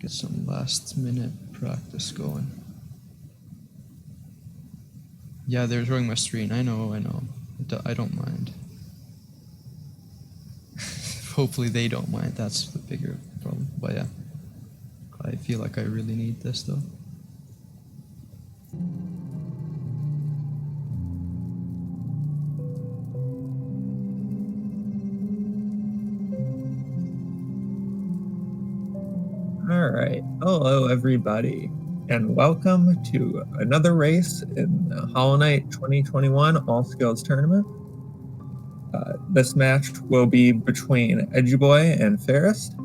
Get some last minute practice going. Yeah, they're showing my screen. I know. I don't mind. Hopefully they don't mind. That's the bigger problem. But yeah, I feel like I really need this though. All right. Hello, everybody, and welcome to another race in the Hollow Knight 2021 All Skills Tournament. This match will be between Eduboy and Pharest.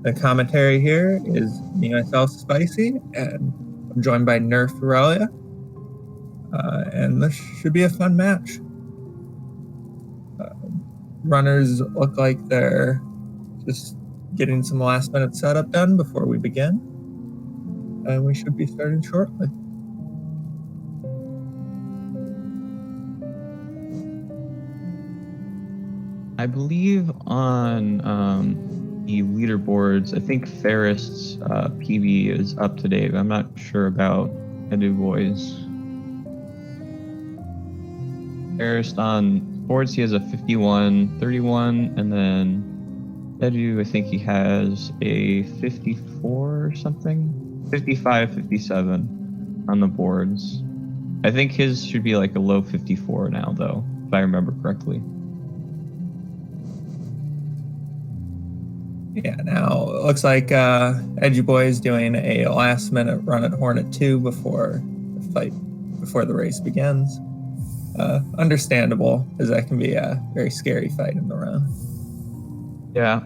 The commentary here is me, myself, Spicy, and I'm joined by Nerf Aurelia. And this should be a fun match. Runners look like they're just getting some last minute setup done before we begin. And we should be starting shortly. I believe on the leaderboards, I think Pharest's PB is up to date. I'm not sure about Eduboy's. Pharest on sports, he has a 51, 31, and then Edu, I think he has a 54 or something, 55, 57 on the boards. I think his should be like a low 54 now, though, if I remember correctly. Yeah, now it looks like Eduboy is doing a last minute run at Hornet 2 before the race begins. Understandable, as that can be a very scary fight in the run. Yeah.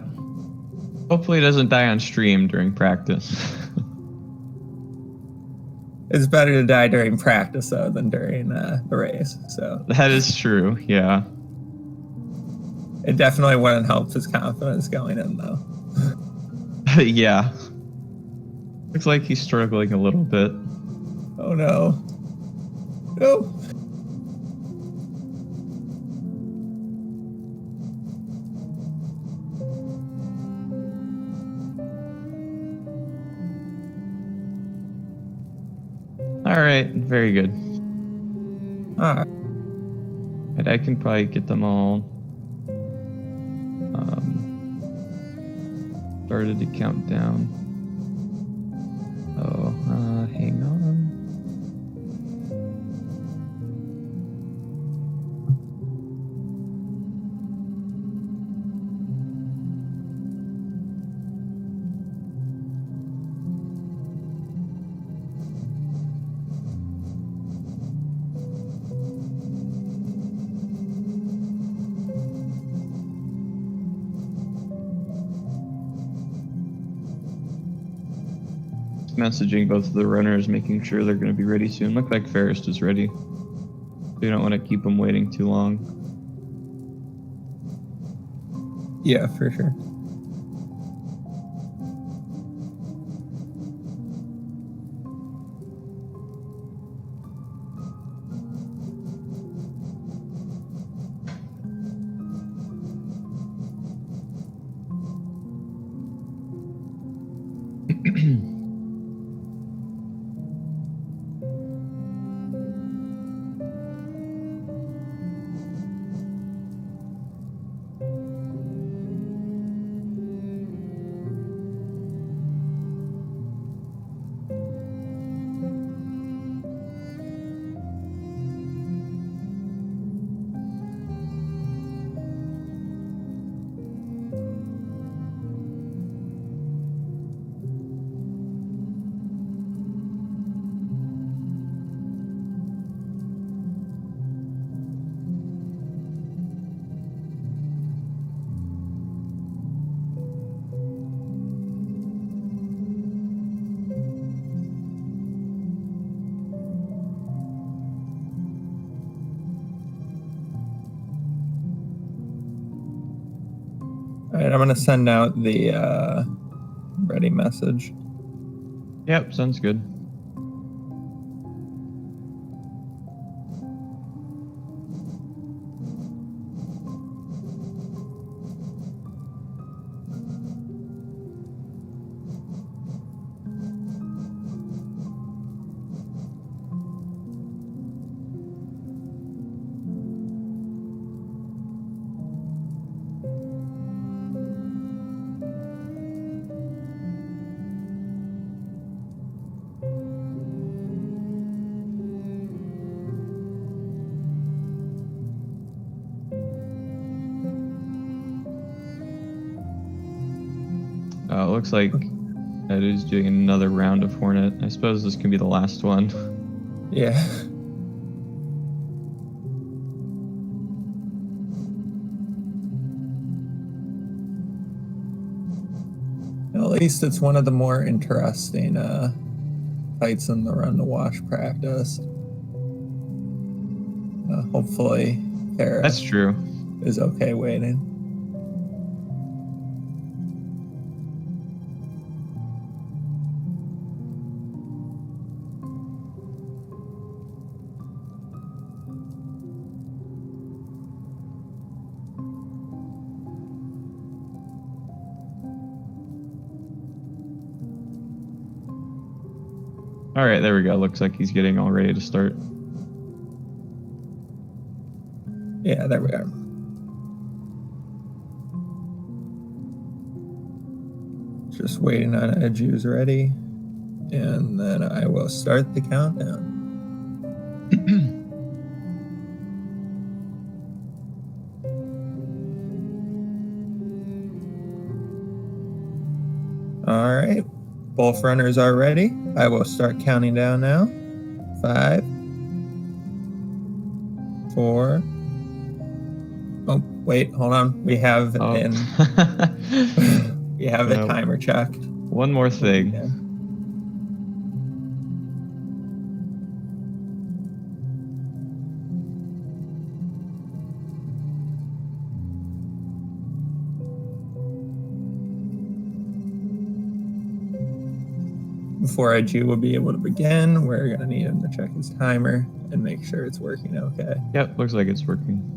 Hopefully it doesn't die on stream during practice. It's better to die during practice, though, than during the race. So That is true, yeah. It definitely wouldn't help his confidence going in, though. Yeah. Looks like he's struggling a little bit. Oh, no. No. All right, very good. All right. And I can probably get them all started to count down. Oh, hang on. Messaging both of the runners, making sure they're going to be ready soon. Look like Pharest is ready. We don't want to keep them waiting too long. Yeah, for sure. All right, I'm going to send out the ready message. Yep, sounds good. It looks like Edu's doing another round of Hornet. I suppose this can be the last one. Yeah. At least it's one of the more interesting fights in the run to watch practice. Hopefully, Pharest That's true. is okay waiting. All right, there we go. Looks like he's getting all ready to start. Yeah, there we are. Just waiting on Edu's ready. And then I will start the countdown. All right, both runners are ready. I will start counting down now. 5, 4. Oh, wait, hold on. We have we have a timer checked. One more thing. Yeah. Before Edu will be able to begin, we're going to need him to check his timer and make sure it's working okay. Yep, looks like it's working.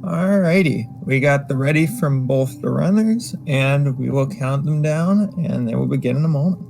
Alrighty, we got the ready from both the runners, and we will count them down, and they will begin in a moment.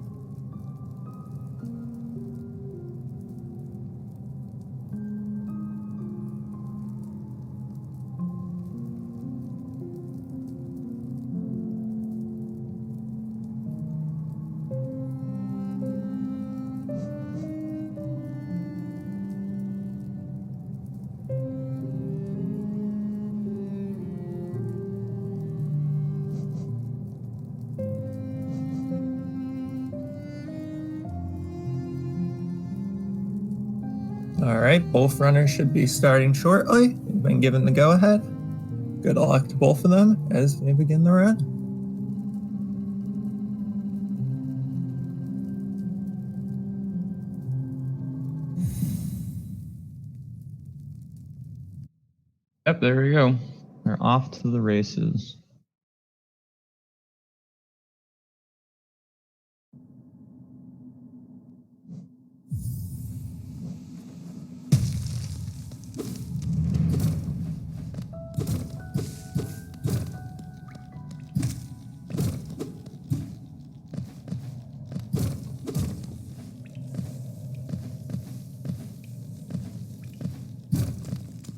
All right, both runners should be starting shortly. We've been given the go-ahead. Good luck to both of them as they begin the run. Yep, there we go. We're off to the races.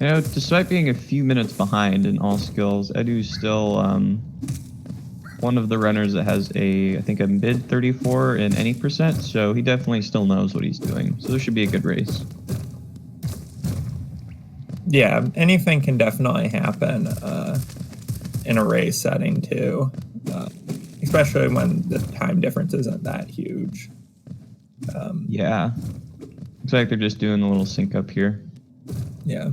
You know, despite being a few minutes behind in all skills, Edu's still one of the runners that has I think a mid 34 in any percent, so he definitely still knows what he's doing. So this should be a good race. Yeah, anything can definitely happen in a race setting too, especially when the time difference isn't that huge. Yeah. Looks like they're just doing a little sync up here. Yeah.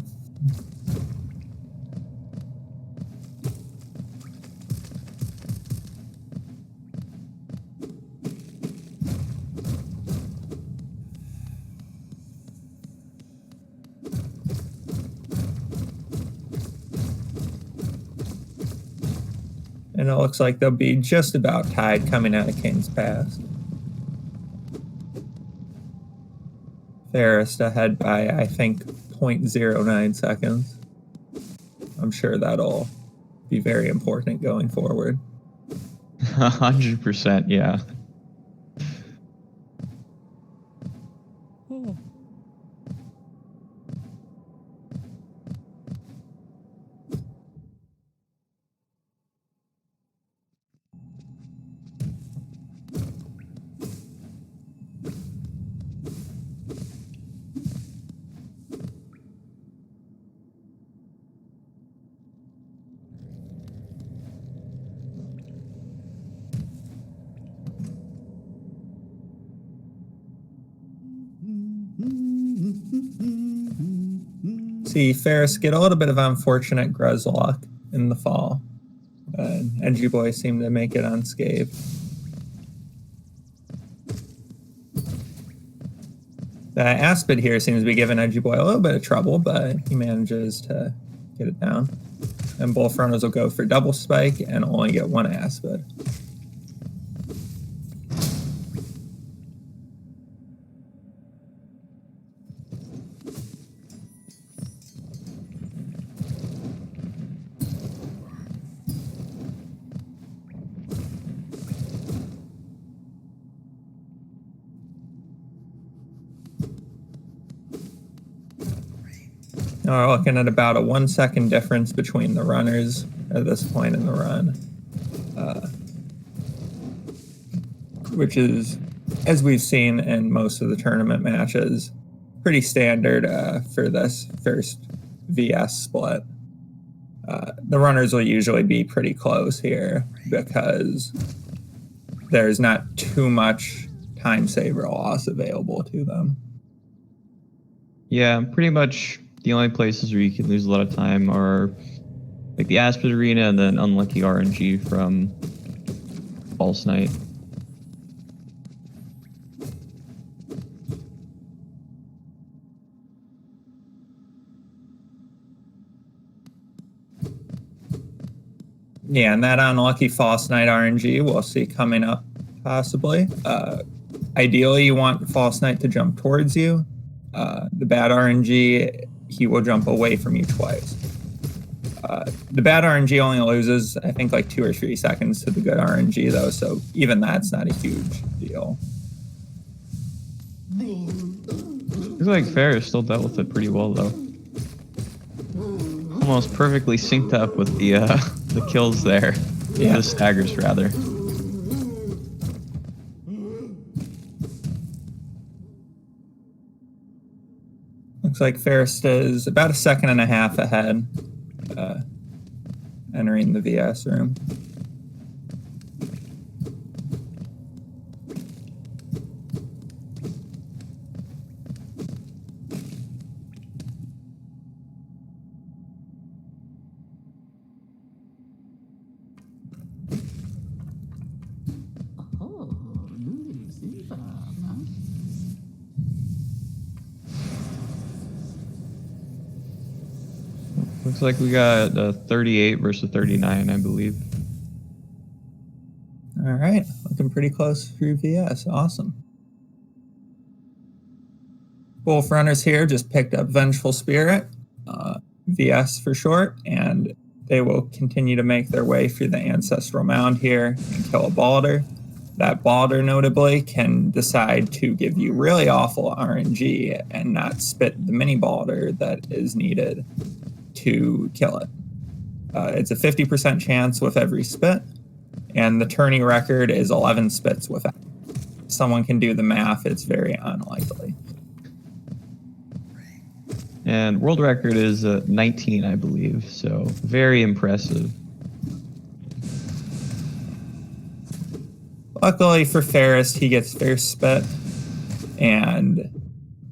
And it looks like they'll be just about tied coming out of King's Pass. Pharest ahead by, I think, 0.09 seconds. I'm sure that'll be very important going forward. 100%, yeah. See Pharest get a little bit of unfortunate Gruz luck in the fall. Eduboy seemed to make it unscathed. The Aspid here seems to be giving Eduboy a little bit of trouble, but he manages to get it down. And both runners will go for double spike and only get one Aspid. Now we're looking at about a 1 second difference between the runners at this point in the run, which is, as we've seen in most of the tournament matches, pretty standard for this first VS split. The runners will usually be pretty close here because there's not too much time saver loss available to them. Yeah, pretty much the only places where you can lose a lot of time are like the Aspid Arena and then unlucky RNG from False Night. Yeah, and that unlucky False Night RNG we'll see coming up, possibly. Ideally, you want False Night to jump towards you. The bad RNG, he will jump away from you twice. The bad RNG only loses, I think, like 2 or 3 seconds to the good RNG, though, so even that's not a huge deal. Looks like Pharest still dealt with it pretty well, though. Almost perfectly synced up with the kills there. Yeah. The staggers, rather. Looks like Pharest is about 1.5 seconds ahead, entering the VS room. Looks like we got 38 versus 39, I believe. All right, looking pretty close through VS. Awesome. Both runners here just picked up Vengeful Spirit, VS for short, and they will continue to make their way through the Ancestral Mound here and kill a Balder. That Balder, notably, can decide to give you really awful RNG and not spit the mini Balder that is needed to kill it. It's a 50% chance with every spit, And the tourney record is 11 spits without. Someone can do the math. It's very unlikely. And world record is 19, I believe. So very impressive. Luckily for Pharest, he gets first spit, and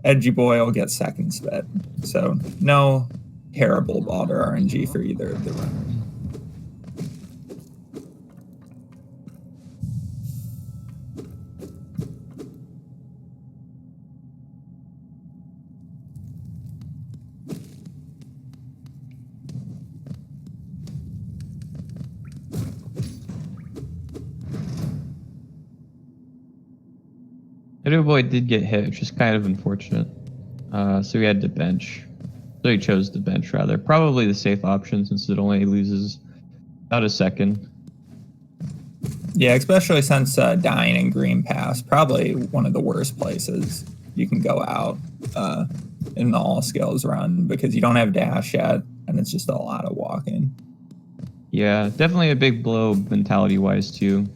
Eduboy will get second spit. So no terrible Balder RNG for either of the runners. Eduboy did get hit, which is kind of unfortunate. So he had to bench. So he chose to bench, rather. Probably the safe option, since it only loses about a second. Yeah, especially since dying in Green Pass, probably one of the worst places you can go out in the all skills run, because you don't have dash yet, and it's just a lot of walking. Yeah, definitely a big blow mentality-wise, too.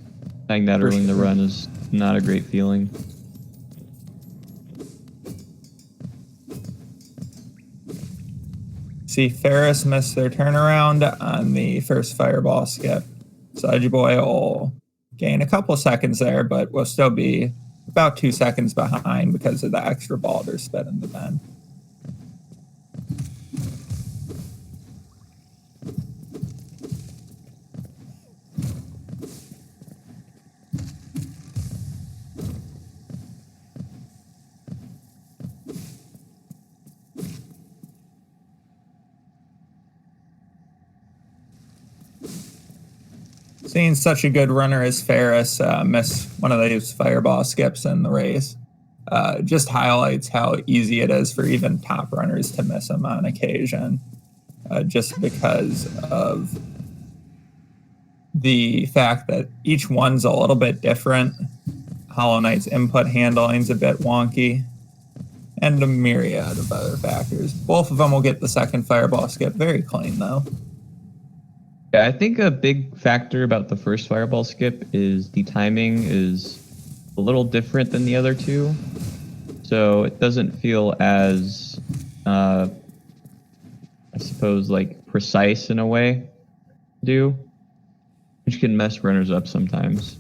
Dying that early in the run is not a great feeling. See, Pharest missed their turnaround on the first fireball skip. So Eduboy will gain a couple seconds there, but will still be about 2 seconds behind because of the extra Balder spit in the bend. Seeing such a good runner as Pharest miss one of those fireball skips in the race just highlights how easy it is for even top runners to miss them on occasion, just because of the fact that each one's a little bit different. Hollow Knight's input handling's a bit wonky, and a myriad of other factors. Both of them will get the second fireball skip very clean, though. Yeah, I think a big factor about the first fireball skip is the timing is a little different than the other two. So it doesn't feel as, I suppose, like precise in a way, which can mess runners up sometimes.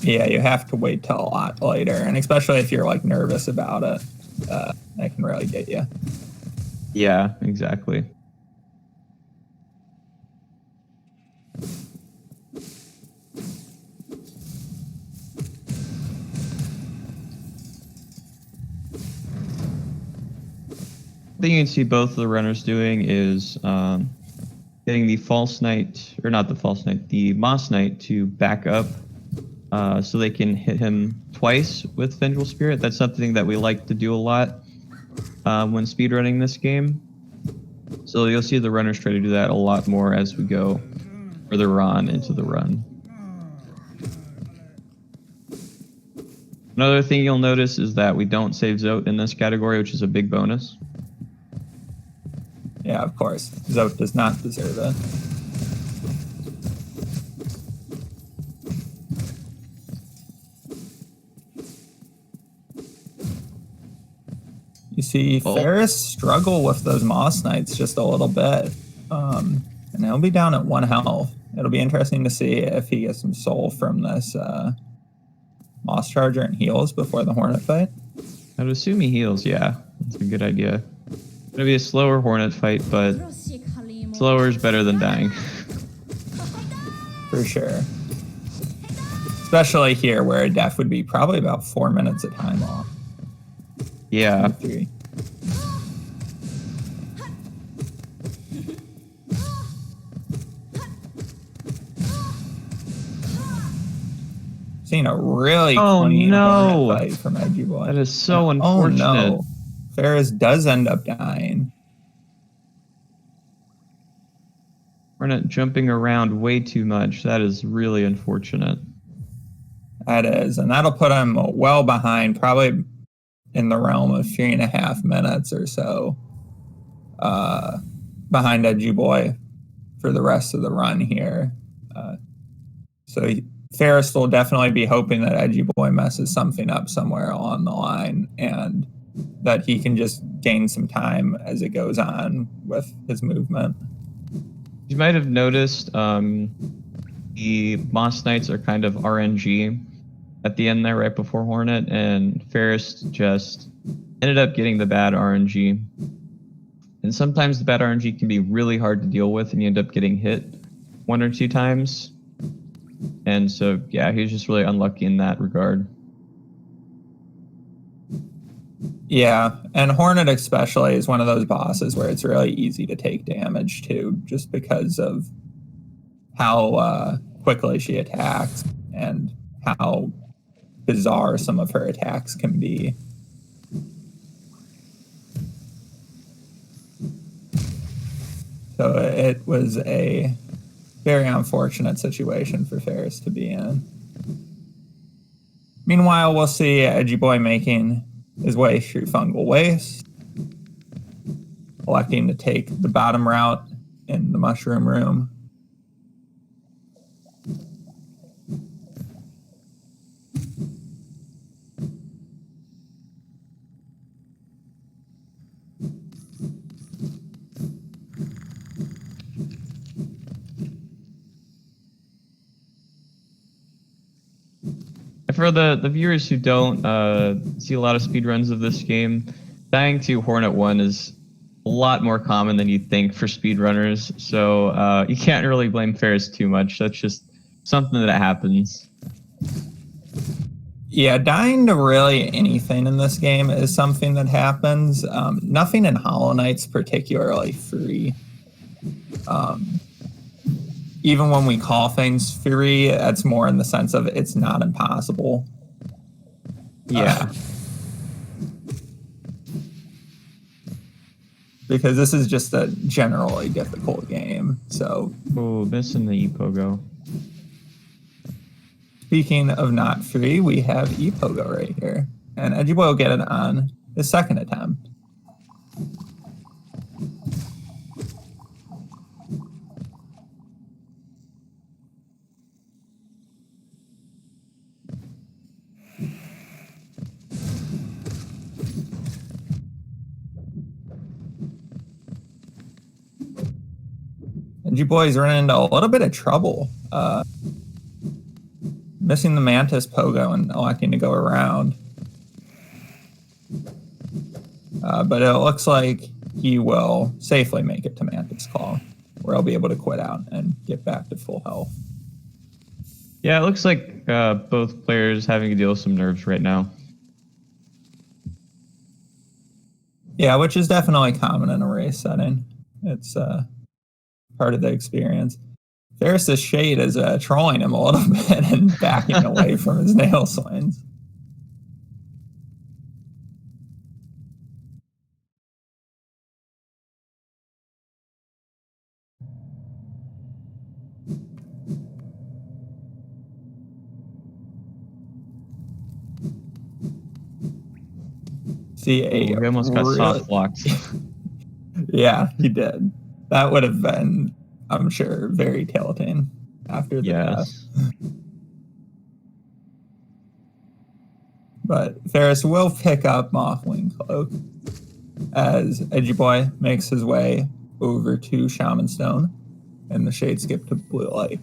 Yeah, you have to wait till a lot later, and especially if you're like nervous about it, that can really get you. Yeah, exactly. The thing you can see both of the runners doing is getting the false knight, or not the false knight, the moss knight to back up so they can hit him twice with Vengeful Spirit. That's something that we like to do a lot when speedrunning this game. So you'll see the runners try to do that a lot more as we go further on into the run. Another thing you'll notice is that we don't save Zote in this category, which is a big bonus. Yeah, of course. Zote does not deserve it. You see Pharest struggle with those Moss Knights just a little bit. And he'll be down at 1 health. It'll be interesting to see if he gets some soul from this Moss Charger and heals before the Hornet fight. I'd assume he heals, yeah. That's a good idea. It's gonna be a slower Hornet fight, but slower is better than dying. For sure. Especially here where a death would be probably about 4 minutes of time off. Yeah. 3. Seen a really clean Hornet fight from Eduboy. That is so unfortunate. Oh no. Pharest does end up dying. Hornet jumping around way too much. That is really unfortunate. That is, and that'll put him well behind, probably in the realm of 3.5 minutes or so behind Eduboy for the rest of the run here. So Pharest will definitely be hoping that Eduboy messes something up somewhere along the line, and that he can just gain some time as it goes on with his movement. You might have noticed the Moss Knights are kind of RNG at the end there, right before Hornet, and Pharest just ended up getting the bad RNG. And sometimes the bad RNG can be really hard to deal with, and you end up getting hit 1 or 2 times. And so, yeah, he was just really unlucky in that regard. Yeah, and Hornet especially is one of those bosses where it's really easy to take damage too, just because of how quickly she attacks and how bizarre some of her attacks can be. So it was a very unfortunate situation for Pharest to be in. Meanwhile, we'll see Eduboy making his way through Fungal Waste, electing to take the bottom route in the Mushroom Room. For the viewers who don't see a lot of speedruns of this game, dying to Hornet 1 is a lot more common than you'd think for speedrunners, so you can't really blame Pharest too much. That's just something that happens. Yeah, dying to really anything in this game is something that happens. Nothing in Hollow Knight's particularly free. Even when we call things free, that's more in the sense of it's not impossible. Yeah. Because this is just a generally difficult game. So, Oh, missing the E-Pogo. Speaking of not free, we have E-Pogo right here. And Eduboy will get it on his second attempt. Eduboy's running into a little bit of trouble. Missing the Mantis Pogo and electing to go around. But it looks like he will safely make it to Mantis Call, where he'll be able to quit out and get back to full health. Yeah, it looks like both players having to deal with some nerves right now. Yeah, which is definitely common in a race setting. It's part of the experience. Pharest's Shade is trolling him a little bit and backing away from his nail swings. See, we almost got soft locked. Yeah, he did. That would have been, I'm sure, very tilting after the death. But Pharest will pick up Mothwing Cloak as Eduboy makes his way over to Shaman Stone and the Shade skip to Blue Light.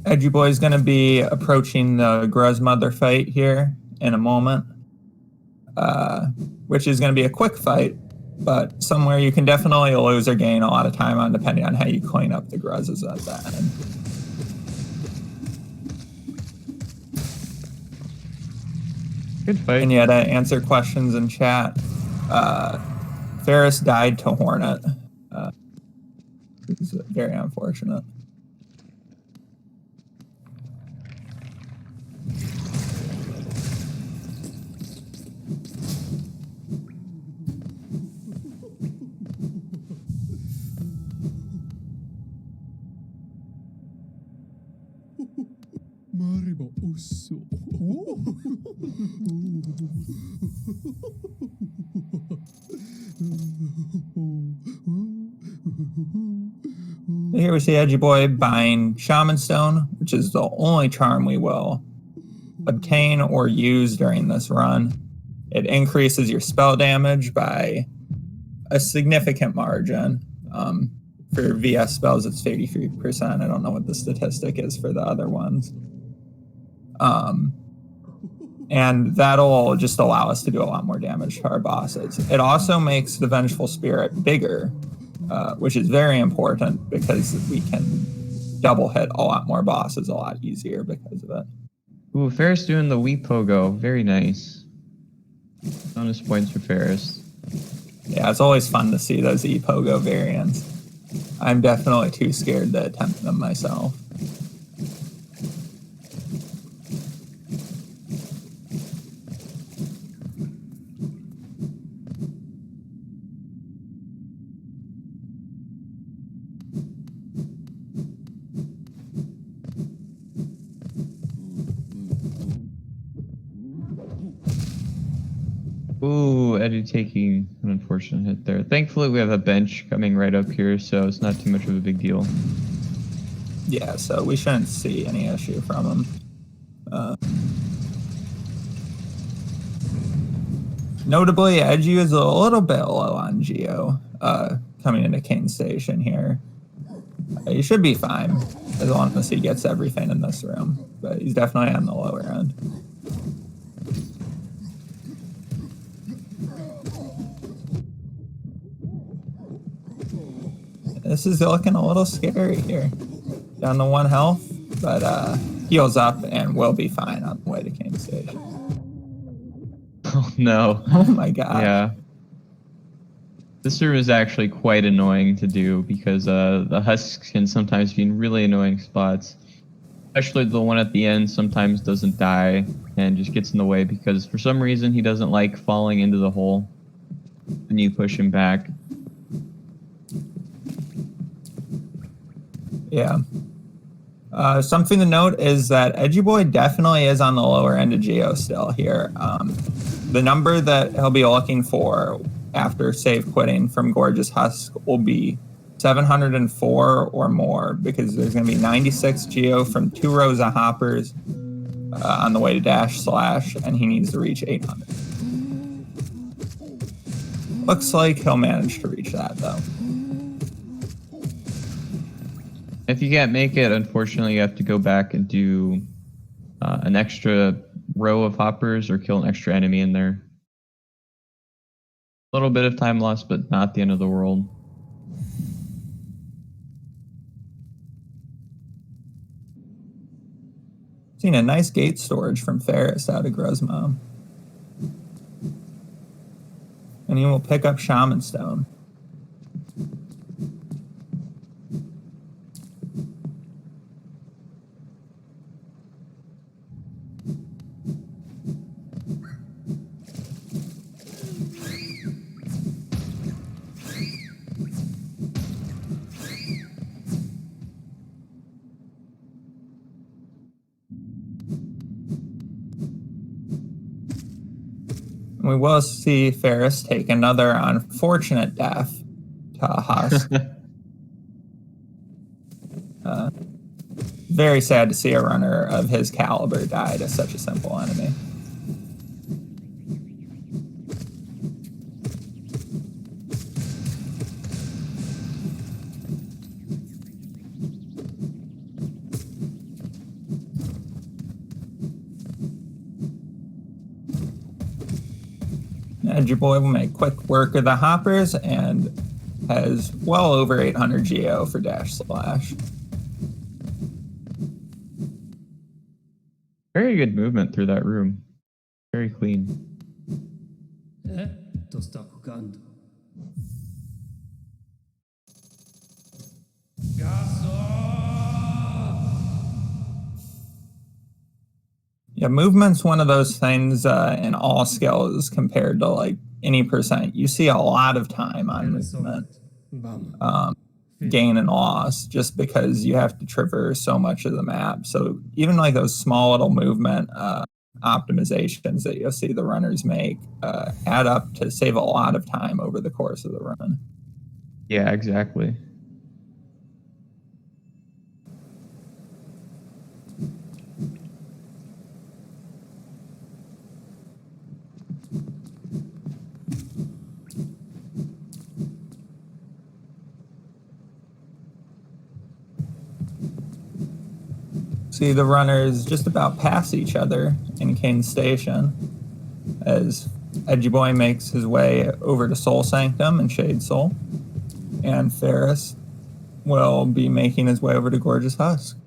Eduboy is going to be approaching the Gruzmother fight here in a moment, which is going to be a quick fight, but somewhere you can definitely lose or gain a lot of time on depending on how you clean up the Gruzes at that end. Good fight. And yet, answer questions in chat. Pharest died to Hornet. It's very unfortunate. Here we see Eduboy buying Shaman Stone, which is the only charm we will obtain or use during this run. It increases your spell damage by a significant margin. For VS spells, it's 33%. I don't know what the statistic is for the other ones. And that'll just allow us to do a lot more damage to our bosses. It also makes the Vengeful Spirit bigger, which is very important because we can double hit a lot more bosses a lot easier because of it. Ooh, Pharest doing the Wii Pogo. Very nice. Bonus points for Pharest. Yeah, it's always fun to see those E-Pogo variants. I'm definitely too scared to attempt them myself. Ooh, Eddie taking an unfortunate hit there. Thankfully, we have a bench coming right up here, so it's not too much of a big deal. Yeah, so we shouldn't see any issue from him. Notably, Edu is a little bit low on Geo coming into King Station here. He should be fine as long as he gets everything in this room, but he's definitely on the lower end. This is looking a little scary here. Down to 1 health, but heals up and will be fine on the way to King Station. Oh no. Oh my god. Yeah. This room is actually quite annoying to do because the husks can sometimes be in really annoying spots. Especially the one at the end sometimes doesn't die and just gets in the way because for some reason he doesn't like falling into the hole when you push him back. Yeah. Something to note is that Eduboy definitely is on the lower end of Geo still here. The number that he'll be looking for after save quitting from Gorgeous Husk will be 704 or more because there's going to be 96 Geo from 2 rows of hoppers on the way to Dash Slash, and he needs to reach 800. Looks like he'll manage to reach that, though. If you can't make it, unfortunately, you have to go back and do an extra row of hoppers or kill an extra enemy in there. A little bit of time lost, but not the end of the world. Seen a nice gate storage from Pharest out of Grozmom. And he will pick up Shaman Stone. We will see Pharest take another unfortunate death to a husk. Very sad to see a runner of his caliber die to such a simple enemy. Eduboy will make quick work of the hoppers and has well over 800 Geo for Dash Slash. Very good movement through that room. Very clean. Yeah, movement's one of those things in all skills compared to like any percent. You see a lot of time on movement. gain and loss just because you have to traverse so much of the map. So even like those small little movement optimizations that you'll see the runners make add up to save a lot of time over the course of the run. Yeah, exactly. See the runners just about pass each other in Kane Station as Eduboy makes his way over to Soul Sanctum and Shade Soul, and Pharest will be making his way over to Gorgeous Husk.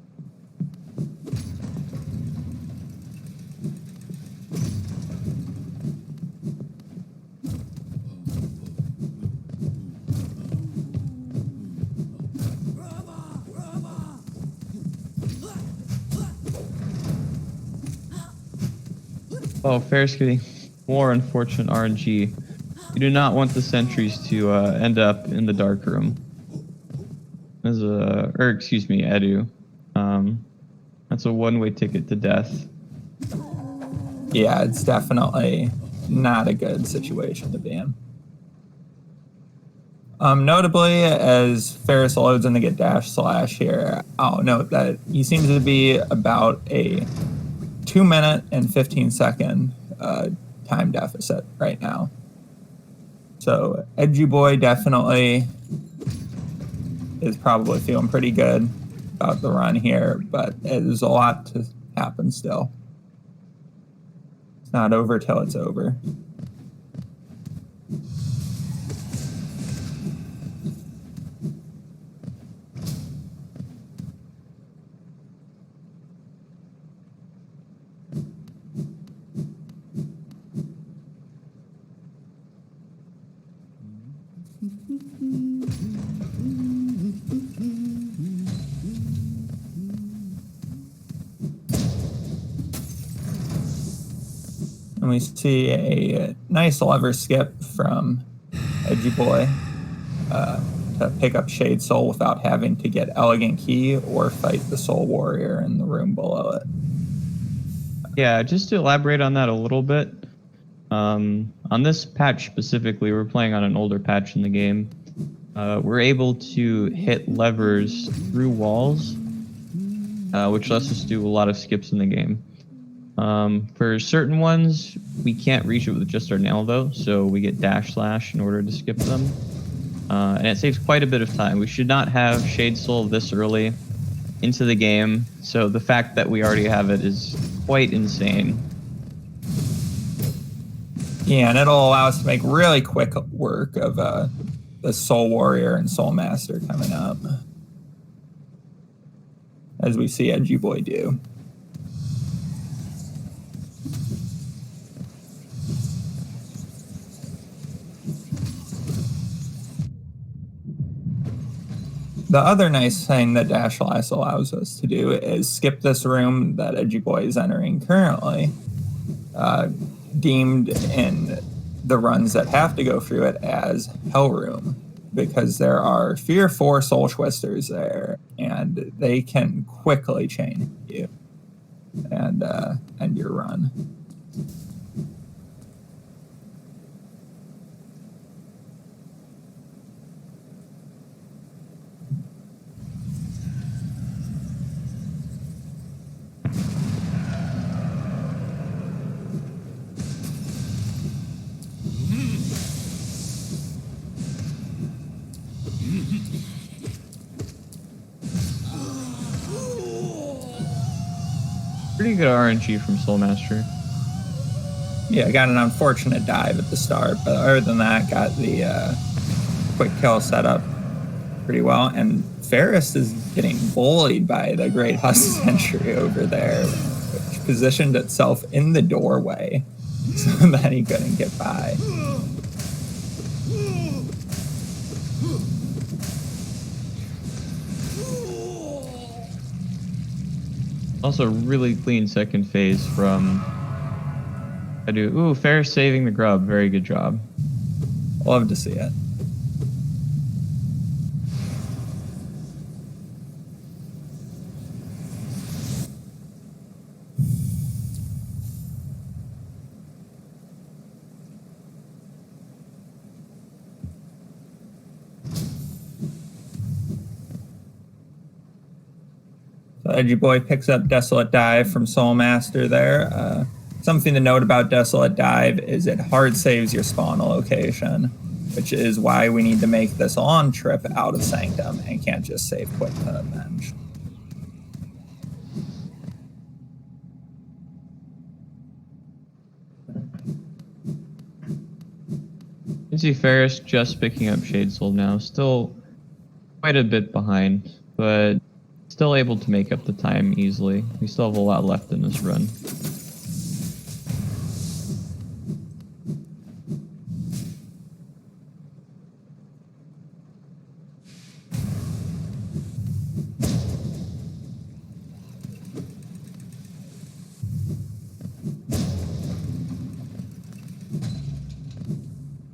Oh, Ferris getting more unfortunate RNG. You do not want the sentries to end up in the dark room. Excuse me, Edu. That's a one-way ticket to death. Yeah, it's definitely not a good situation to be in. Notably, as Ferris loads in to get dash slash here, I'll note that he seems to be about a 2 minute and 15 second time deficit right now. So Eduboy definitely is probably feeling pretty good about the run here, but there's a lot to happen still. It's not over till it's over. And we see a nice lever skip from Eduboy to pick up Shade Soul without having to get Elegant Key or fight the Soul Warrior in the room below it. Yeah, just to elaborate on that a little bit, on this patch specifically, we're playing on an older patch in the game. We're able to hit levers through walls, which lets us do a lot of skips in the game. For certain ones, we can't reach it with just our nail though, so we get dash slash in order to skip them. And it saves quite a bit of time. We should not have Shade Soul this early into the game, so the fact that we already have it is quite insane. Yeah, and it'll allow us to make really quick work of the Soul Warrior and Soul Master coming up, as we see Eduboy do. The other nice thing that Dash Slash allows us to do is skip this room that Eduboy is entering currently, deemed in the runs that have to go through it as Hell Room, because there are 3 or 4 Soul Twisters there, and they can quickly chain you and end your run. Pretty good RNG from Soul Master. Yeah, I got an unfortunate dive at the start, but other than that, got the quick kill set up pretty well. And Pharest is getting bullied by the Great Husk Sentry over there, which positioned itself in the doorway so that he couldn't get by. Also, really clean second phase from Edu. Ooh, Fair saving the grub. Very good job. Love to see it. Eduboy picks up Desolate Dive from Soulmaster there. Something to note about Desolate Dive is it hard saves your spawn location, which is why we need to make this long trip out of Sanctum and can't just save quick to bench. You see Pharest just picking up Shade Soul now, still quite a bit behind, but still able to make up the time easily. We still have a lot left in this run.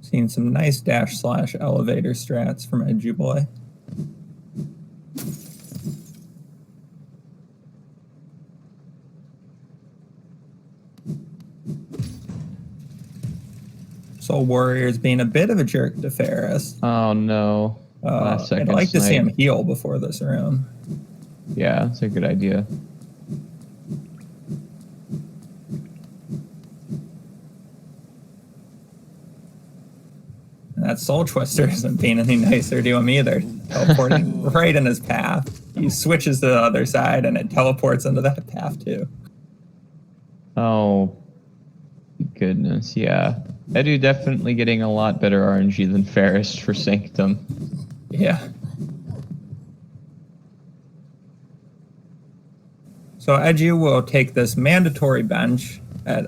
Seen some nice dash slash elevator strats from Eduboy. Soul Warrior's being a bit of a jerk to Pharest. Oh no. I'd like to see him heal before this room. Yeah, that's a good idea. That Soul Twister isn't being any nicer to him either. Teleporting right in his path. He switches to the other side and it teleports into that path too. Oh, goodness, yeah. Edu definitely getting a lot better RNG than Pharest for Sanctum. Yeah. So Edu will take this mandatory bench at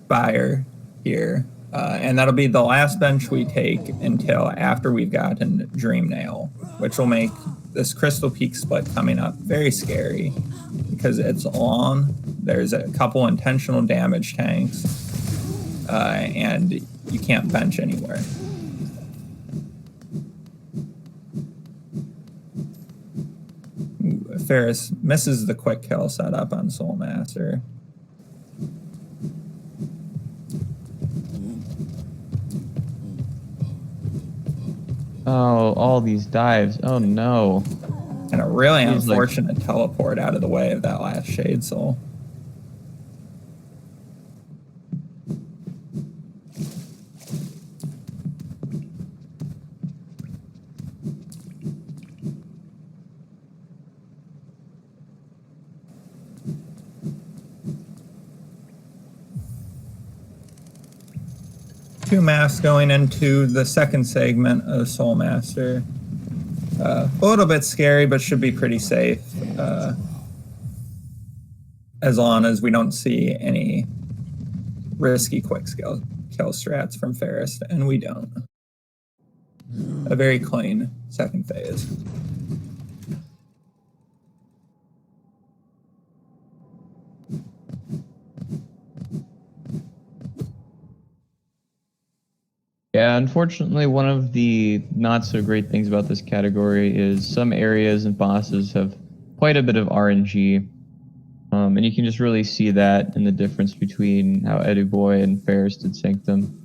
Fire here. And that'll be the last bench we take until after we've gotten Dream Nail, which will make this Crystal Peak split coming up very scary because it's long. There's a couple intentional damage tanks, and you can't bench anywhere. Pharest misses the quick kill setup on Soulmaster. Oh, all these dives. Oh no. And a really unfortunate teleport out of the way of that last Shade Soul. Two masks going into the second segment of Soulmaster. A little bit scary, but should be pretty safe. As long as we don't see any risky quick kill strats from Pharest, and we don't. A very clean second phase. Yeah, unfortunately, one of the not so great things about this category is some areas and bosses have quite a bit of RNG. And you can just really see that in the difference between how Eduboy and Pharest did Sanctum.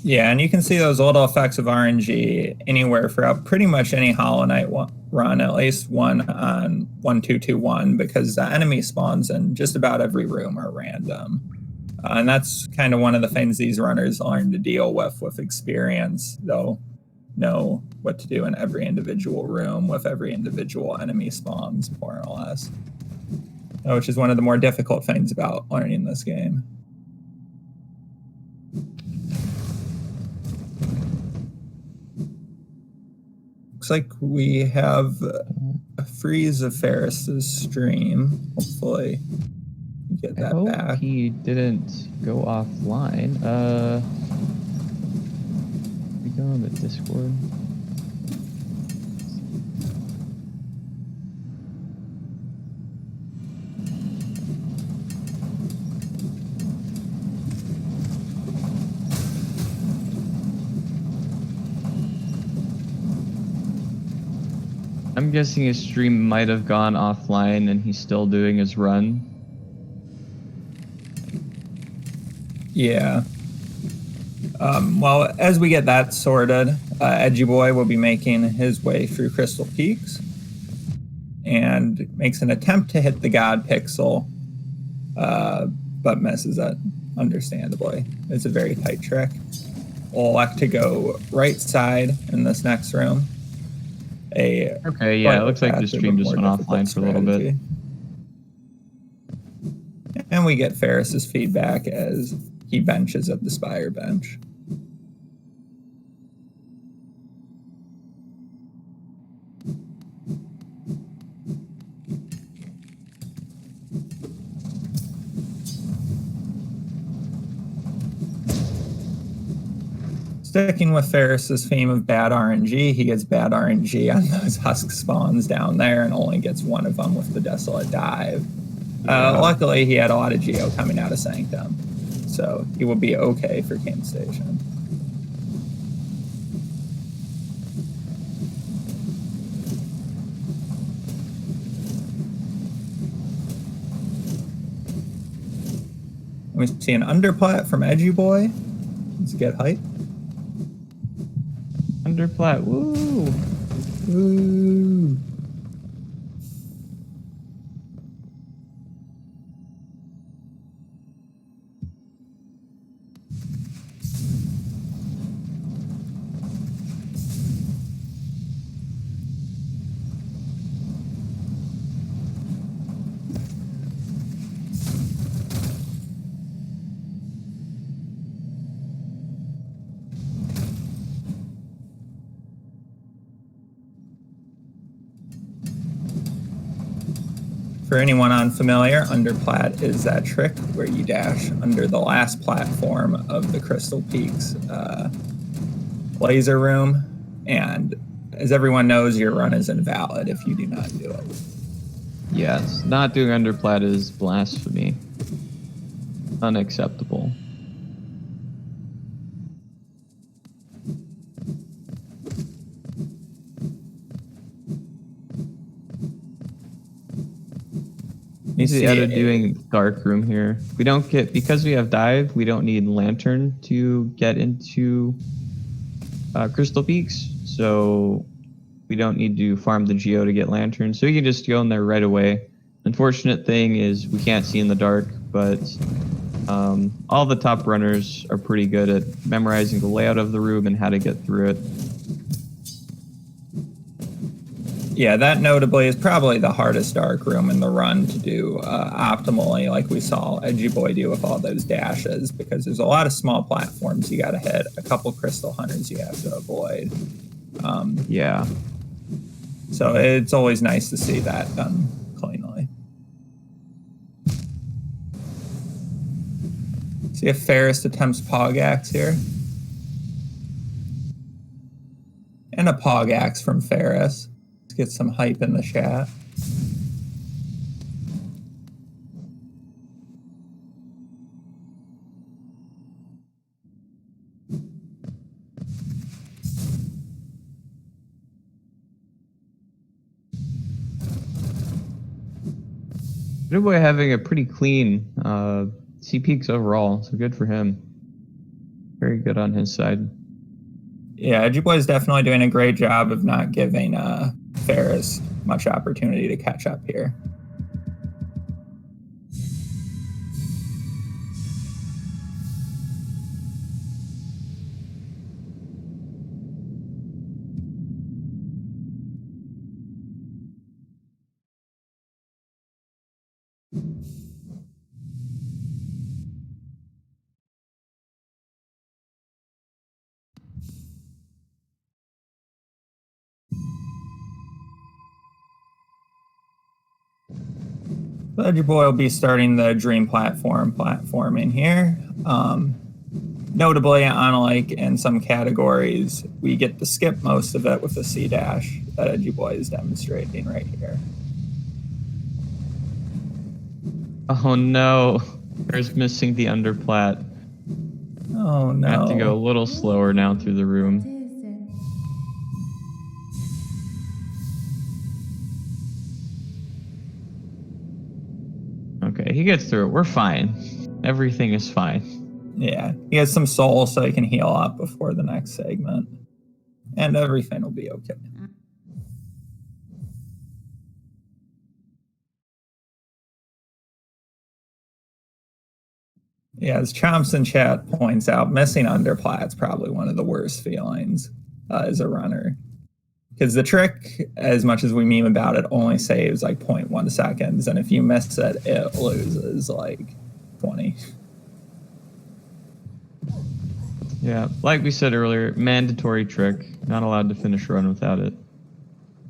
Yeah, and you can see those little effects of RNG anywhere throughout pretty much any Hollow Knight run, at least one on 1221, because the enemy spawns in just about every room are random. And that's kind of one of the things these runners learn to deal with experience. They'll know what to do in every individual room with every individual enemy spawns, more or less. Which is one of the more difficult things about learning this game. Looks like we have a freeze of Pharest's stream. Hopefully get that back. He didn't go offline. We go on the Discord. I'm guessing his stream might have gone offline and he's still doing his run. Yeah. Well, as we get that sorted, Eduboy will be making his way through Crystal Peaks and makes an attempt to hit the God Pixel, but misses it, understandably. It's a very tight trick. We'll elect to go right side in this next room. Okay, yeah, it looks like the stream just went offline for a little bit. And we get Pharest's feedback as he benches at the Spire bench. Sticking with Pharest's theme of bad RNG, he gets bad RNG on those husk spawns down there and only gets one of them with the Desolate Dive. Luckily, he had a lot of Geo coming out of Sanctum, so he will be okay for Camp Station. We see an underplat from Eduboy. Let's get hype. Underplat, woo! Woo! For anyone unfamiliar, underplat is that trick where you dash under the last platform of the Crystal Peaks laser room, and as everyone knows, your run is invalid if you do not do it. Yes, not doing underplat is blasphemy. Unacceptable. Easy out of doing dark room here. We don't get, because we have dive, we don't need lantern to get into Crystal Peaks, so we don't need to farm the Geo to get lantern, so we can just go in there right away. Unfortunate thing is we can't see in the dark, but all the top runners are pretty good at memorizing the layout of the room and how to get through it. Yeah, that notably is probably the hardest dark room in the run to do optimally, like we saw Eduboy do with all those dashes, because there's a lot of small platforms you got to hit, a couple crystal hunters you have to avoid. Yeah. So it's always nice to see that done cleanly. See if Pharest attempts Pog Axe here. And a Pog Axe from Pharest. Let's get some hype in the chat. Eduboy having a pretty clean C peaks overall, so good for him. Very good on his side. Yeah, Eduboy is definitely doing a great job of not giving Pharest much opportunity to catch up here. Eduboy will be starting the Dream platforming here. Notably, unlike in some categories, we get to skip most of it with the C dash that Eduboy is demonstrating right here. Oh no, there's missing the underplat. Oh no. I have to go a little slower now through the room. Okay, he gets through it. We're fine. Everything is fine. Yeah, he has some soul so he can heal up before the next segment. And everything will be okay. Yeah, as Chomps in chat points out, missing underplat's probably one of the worst feelings as a runner. Because the trick, as much as we meme about it, only saves like 0.1 seconds. And if you miss it, it loses like 20. Yeah, like we said earlier, mandatory trick. Not allowed to finish a run without it.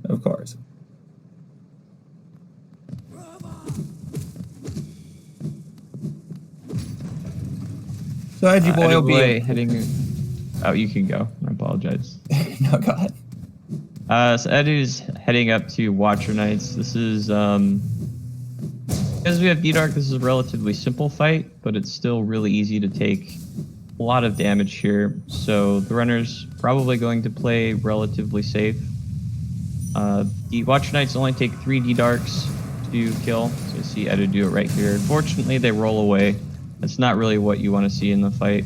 Of course. So Eduboy will be heading. Oh, you can go. I apologize. No, go ahead. So Edu's heading up to Watcher Knights. This is because we have D-Dark. This is a relatively simple fight, but it's still really easy to take a lot of damage here. So the runner's probably going to play relatively safe. The Watcher Knights only take 3 D-Darks to kill. So you see Edu do it right here. Fortunately, they roll away. That's not really what you want to see in the fight.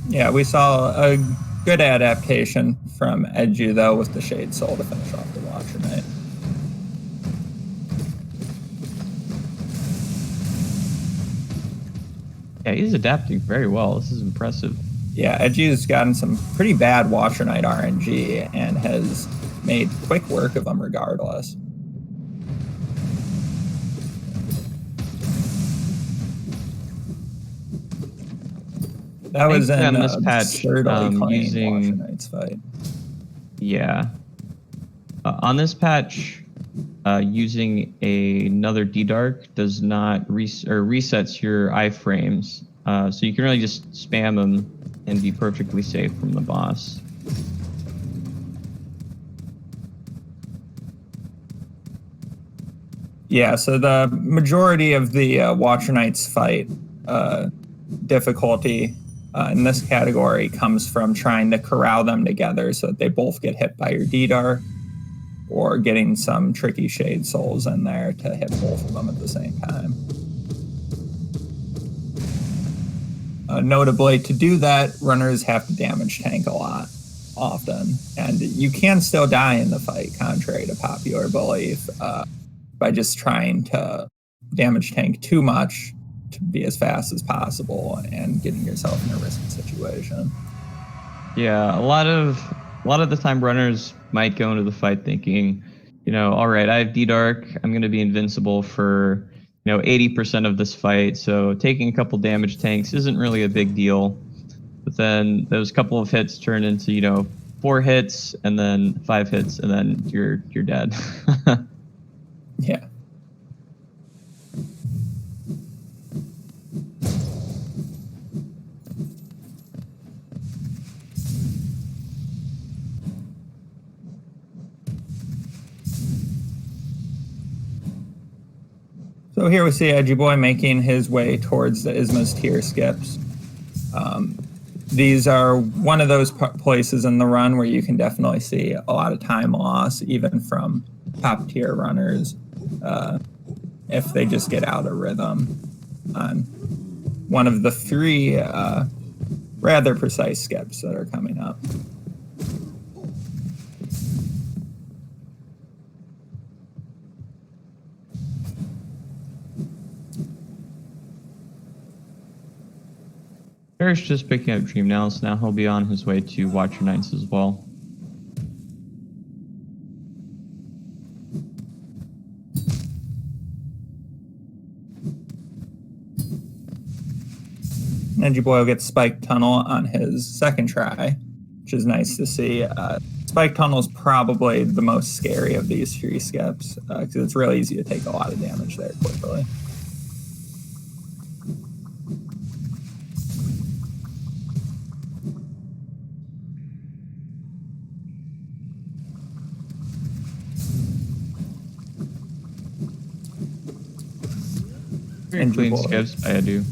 Yeah, we saw a good adaptation from Edu, though, with the Shade Soul to finish off the Watcher Knight. Yeah, he's adapting very well. This is impressive. Yeah, Edu's gotten some pretty bad Watcher Knight RNG and has made quick work of them regardless. That was in this patch absurdly clean using Watcher Knight's fight. Yeah. On this patch, using another D-Dark does not resets your iframes. So you can really just spam them and be perfectly safe from the boss. Yeah, so the majority of the Watcher Knight's fight difficulty in this category comes from trying to corral them together so that they both get hit by your D-Dark, or getting some tricky Shade Souls in there to hit both of them at the same time. Notably, to do that, runners have to damage tank a lot, often. And you can still die in the fight, contrary to popular belief, by just trying to damage tank too much to be as fast as possible and getting yourself in a risky situation. Yeah, a lot of the time runners might go into the fight thinking, all right, I have D-Dark, I'm going to be invincible for 80% of this fight, so taking a couple damage tanks isn't really a big deal. But then those couple of hits turn into 4 hits and then 5 hits and then you're dead. Yeah. So here we see Eduboy making his way towards the Isma's tier skips. These are one of those places in the run where you can definitely see a lot of time loss, even from top tier runners, if they just get out of rhythm on one of the 3 rather precise skips that are coming up. Pharest just picking up Dream now, so now he'll be on his way to Watcher Knights as well. Eduboy will get Spike Tunnel on his second try, which is nice to see. Spike Tunnel is probably the most scary of these 3 skips, because it's really easy to take a lot of damage there quickly. Very clean skips by Edu.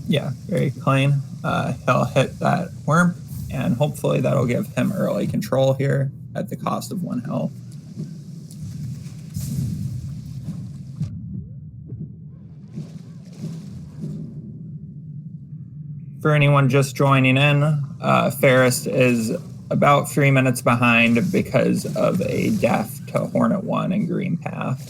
Yeah, very clean. He'll hit that worm, and hopefully that'll give him early control here at the cost of 1 health. For anyone just joining in, Pharest is about 3 minutes behind because of a death to Hornet 1 in Green Path.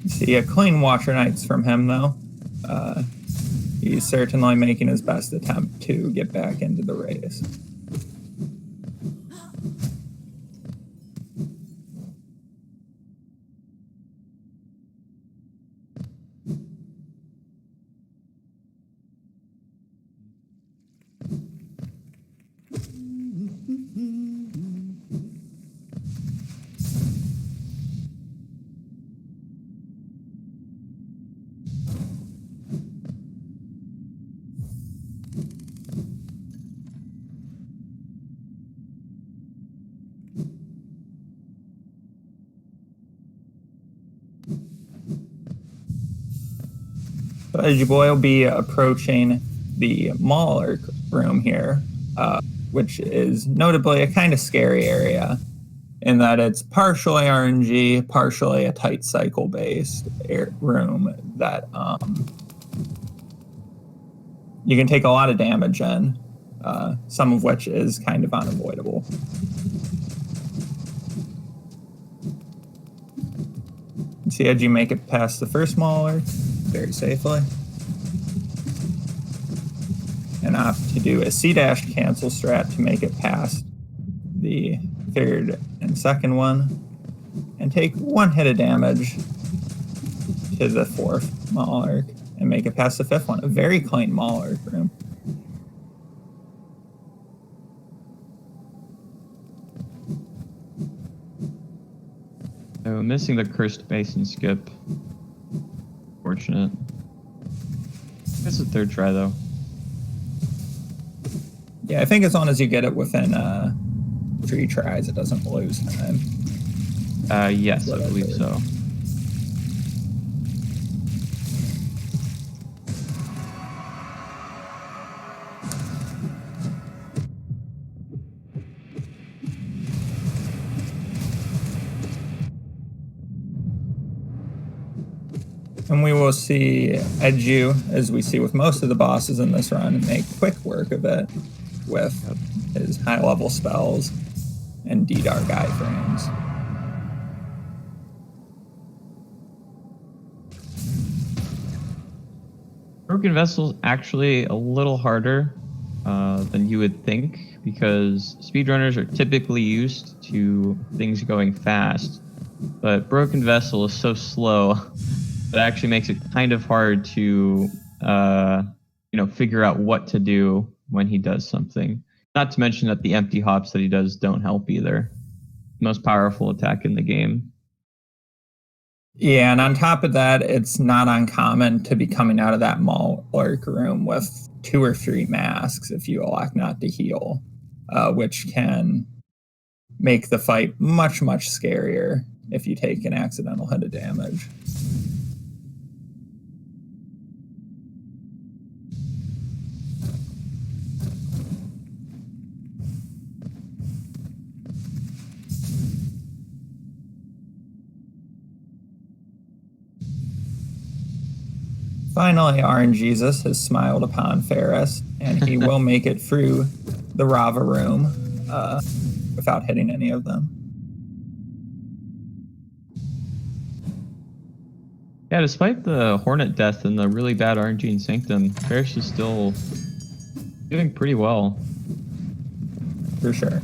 See a clean Watcher Knights from him, though. He's certainly making his best attempt to get back into the race. So Eduboy will be approaching the Mauler room here, which is notably a kind of scary area in that it's partially RNG, partially a tight cycle-based room that you can take a lot of damage in, some of which is kind of unavoidable. See Edu make it past the first Mauler very safely. And opt to do a C-dash cancel strat to make it past the third and second one. And take 1 hit of damage to the fourth Mauler and make it past the fifth one. A very clean Mauler room. So missing the cursed basin skip. Fortunate. It's a third try though. Yeah, I think as long as you get it within 3 tries, it doesn't lose time. Yes, I believe so. And we will see Edu, as we see with most of the bosses in this run, make quick work of it with his high-level spells and D-Dark iframes. Broken Vessel's actually a little harder than you would think because speedrunners are typically used to things going fast, but Broken Vessel is so slow that actually makes it kind of hard to figure out what to do when he does something. Not to mention that the empty hops that he does don't help either. Most powerful attack in the game. Yeah, and on top of that, it's not uncommon to be coming out of that Mauler room with 2 or 3 masks if you elect not to heal, which can make the fight much, much scarier if you take an accidental hit of damage. Finally, RNGesus has smiled upon Pharest, and he will make it through the Rava room without hitting any of them. Yeah, despite the Hornet death and the really bad RNG in Sanctum, Pharest is still doing pretty well. For sure.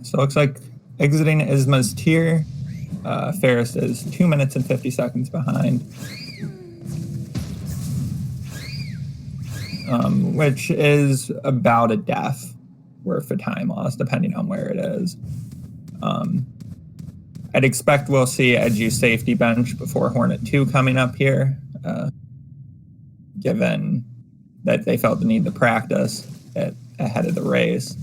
So it looks like exiting Isma's tier, Pharest is 2 minutes and 50 seconds behind, which is about a death worth of time loss, depending on where it is. I'd expect we'll see Edu safety bench before Hornet 2 coming up here, given that they felt the need to practice ahead of the race,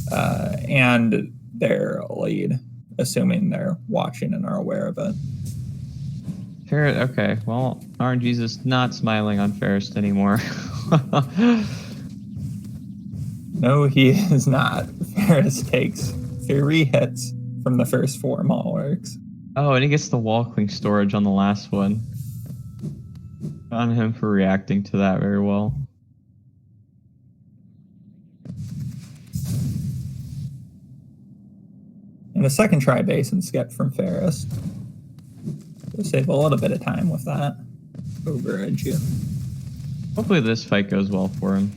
and their lead, assuming they're watching and are aware of it. Okay, well, RNG's is not smiling on Pharest anymore. No, he is not. Pharest takes 3 hits from the first 4 Mallworks. Oh, and he gets the wall clink storage on the last one. On him for reacting to that very well. And the second try basin skip from Pharest. We'll save a little bit of time with that over Edu. Hopefully this fight goes well for him.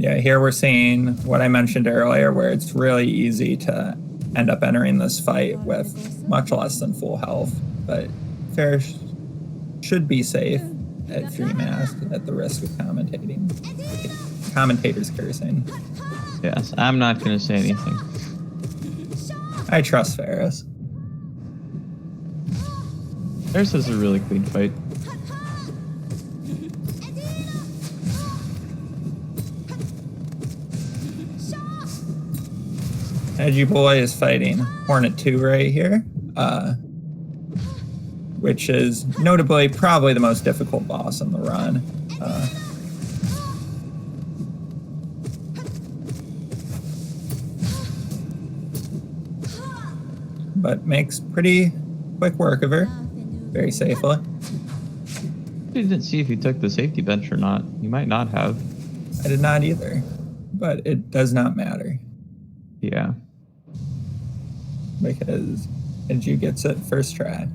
Yeah, here we're seeing what I mentioned earlier, where it's really easy to end up entering this fight with much less than full health. But Pharest should be safe at 3 mast at the risk of commentators cursing. Yes, I'm not going to say anything. I trust Pharest. Pharest is a really clean fight. Eduboy is fighting Hornet 2 right here, which is notably probably the most difficult boss in the run. But makes pretty quick work of her, very safely. I didn't see if he took the safety bench or not. He might not have. I did not either, but it does not matter. Yeah. Because Edu gets it first try.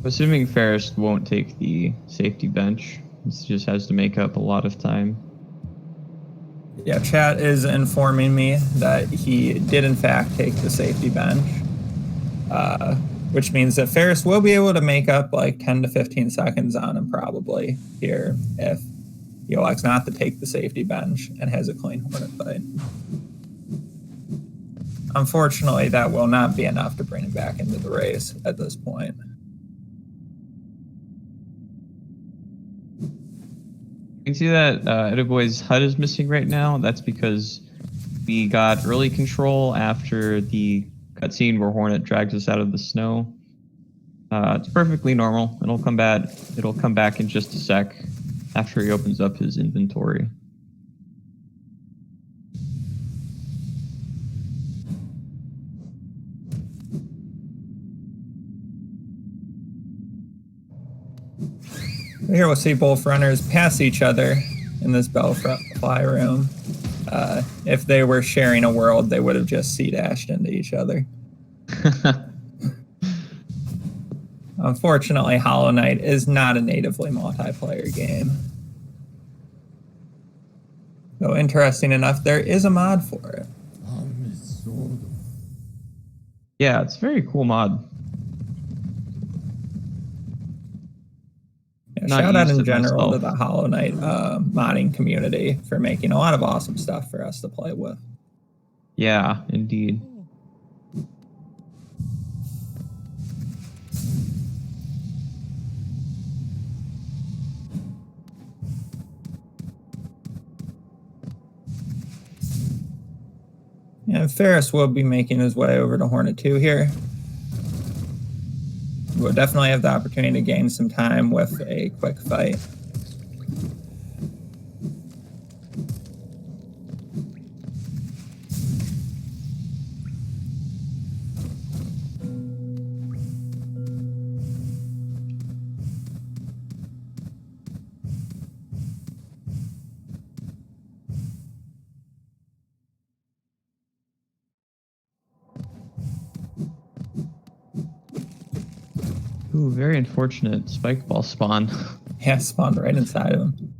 Assuming Pharest won't take the safety bench, he just has to make up a lot of time. Yeah, chat is informing me that he did in fact take the safety bench, which means that Pharest will be able to make up like 10 to 15 seconds on him probably here if he elects not to take the safety bench and has a clean Hornet fight. Unfortunately, that will not be enough to bring him back into the race at this point. You can see that Eduboy's HUD is missing right now. That's because we got early control after the cutscene where Hornet drags us out of the snow. It's perfectly normal. It'll come back in just a sec after he opens up his inventory. Here we'll see both runners pass each other in this Bellfly room. If they were sharing a world, they would have just C-dashed into each other. Unfortunately, Hollow Knight is not a natively multiplayer game. Though interesting enough, there is a mod for it. Yeah, it's a very cool mod. Shout out in general to the Hollow Knight modding community for making a lot of awesome stuff for us to play with. Yeah, indeed. And Pharest will be making his way over to Hornet 2 here. We'll definitely have the opportunity to gain some time with a quick fight. Ooh, very unfortunate spike ball spawn. Yeah, spawned right inside of him.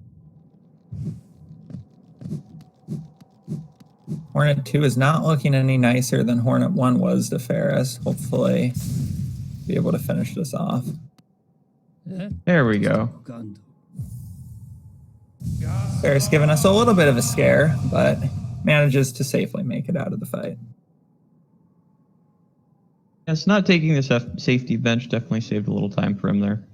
Hornet 2 is not looking any nicer than Hornet 1 was to Pharest. Hopefully, be able to finish this off. There we go. Pharest giving us a little bit of a scare, but manages to safely make it out of the fight. Yes, not taking the safety bench definitely saved a little time for him there.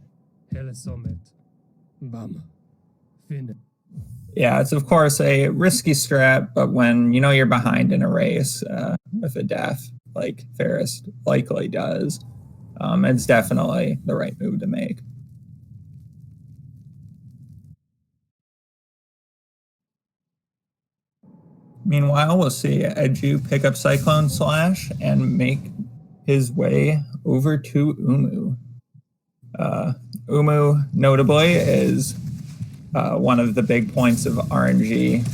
Yeah, it's of course a risky strat, but when you know you're behind in a race with a death like Pharest likely does, it's definitely the right move to make. Meanwhile, we'll see Edu pick up Cyclone Slash and make his way over to Umu. Umu, notably, is one of the big points of RNG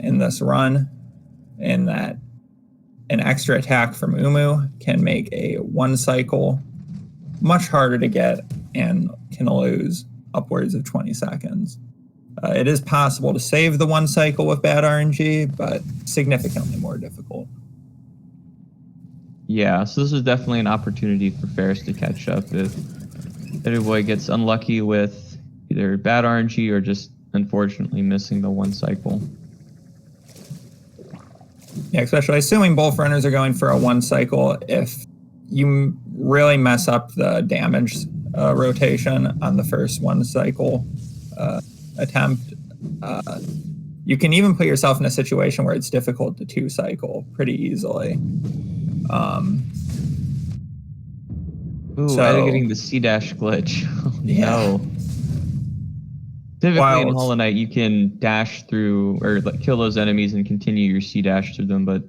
in this run, in that an extra attack from Umu can make a one cycle much harder to get and can lose upwards of 20 seconds. It is possible to save the one cycle with bad RNG, but significantly more difficult. Yeah, so this is definitely an opportunity for Pharest to catch up if Eduboy gets unlucky with either bad RNG or just unfortunately missing the one cycle. Yeah, especially assuming both runners are going for a one cycle, if you really mess up the damage rotation on the first one cycle attempt, you can even put yourself in a situation where it's difficult to two cycle pretty easily. Edu getting the C-dash glitch. Oh, yeah. No. Typically in Hollow Knight, you can dash through or kill those enemies and continue your C-dash through them, but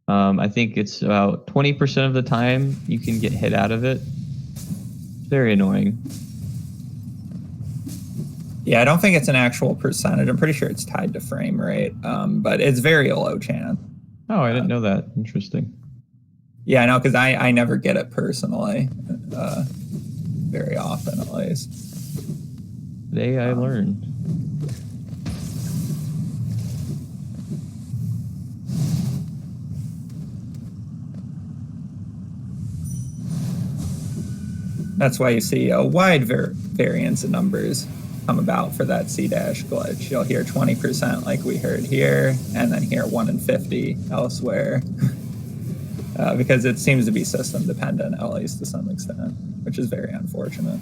I think it's about 20% of the time you can get hit out of it. Very annoying. Yeah, I don't think it's an actual percentage. I'm pretty sure it's tied to frame rate, but it's very low chance. Oh, I didn't know that. Interesting. Yeah, I know, because I never get it personally, very often at least. Today I learned. That's why you see a wide variance of numbers come about for that C-dash glitch. You'll hear 20% like we heard here, and then hear 1 in 50 elsewhere. Because it seems to be system dependent, at least to some extent, which is very unfortunate.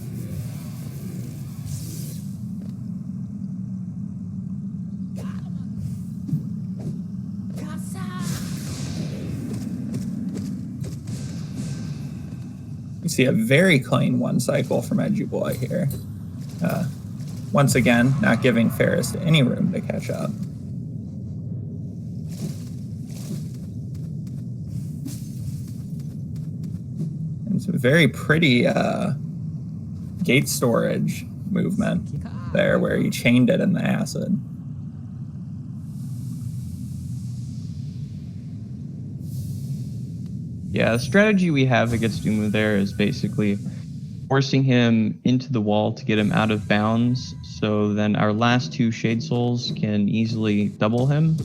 We see a very clean one cycle from Eduboy here. Once again, not giving Pharest any room to catch up. It's a very pretty gate storage movement there where he chained it in the acid. Yeah, the strategy we have against Umu there is basically forcing him into the wall to get him out of bounds, so then our last two Shade Souls can easily double him.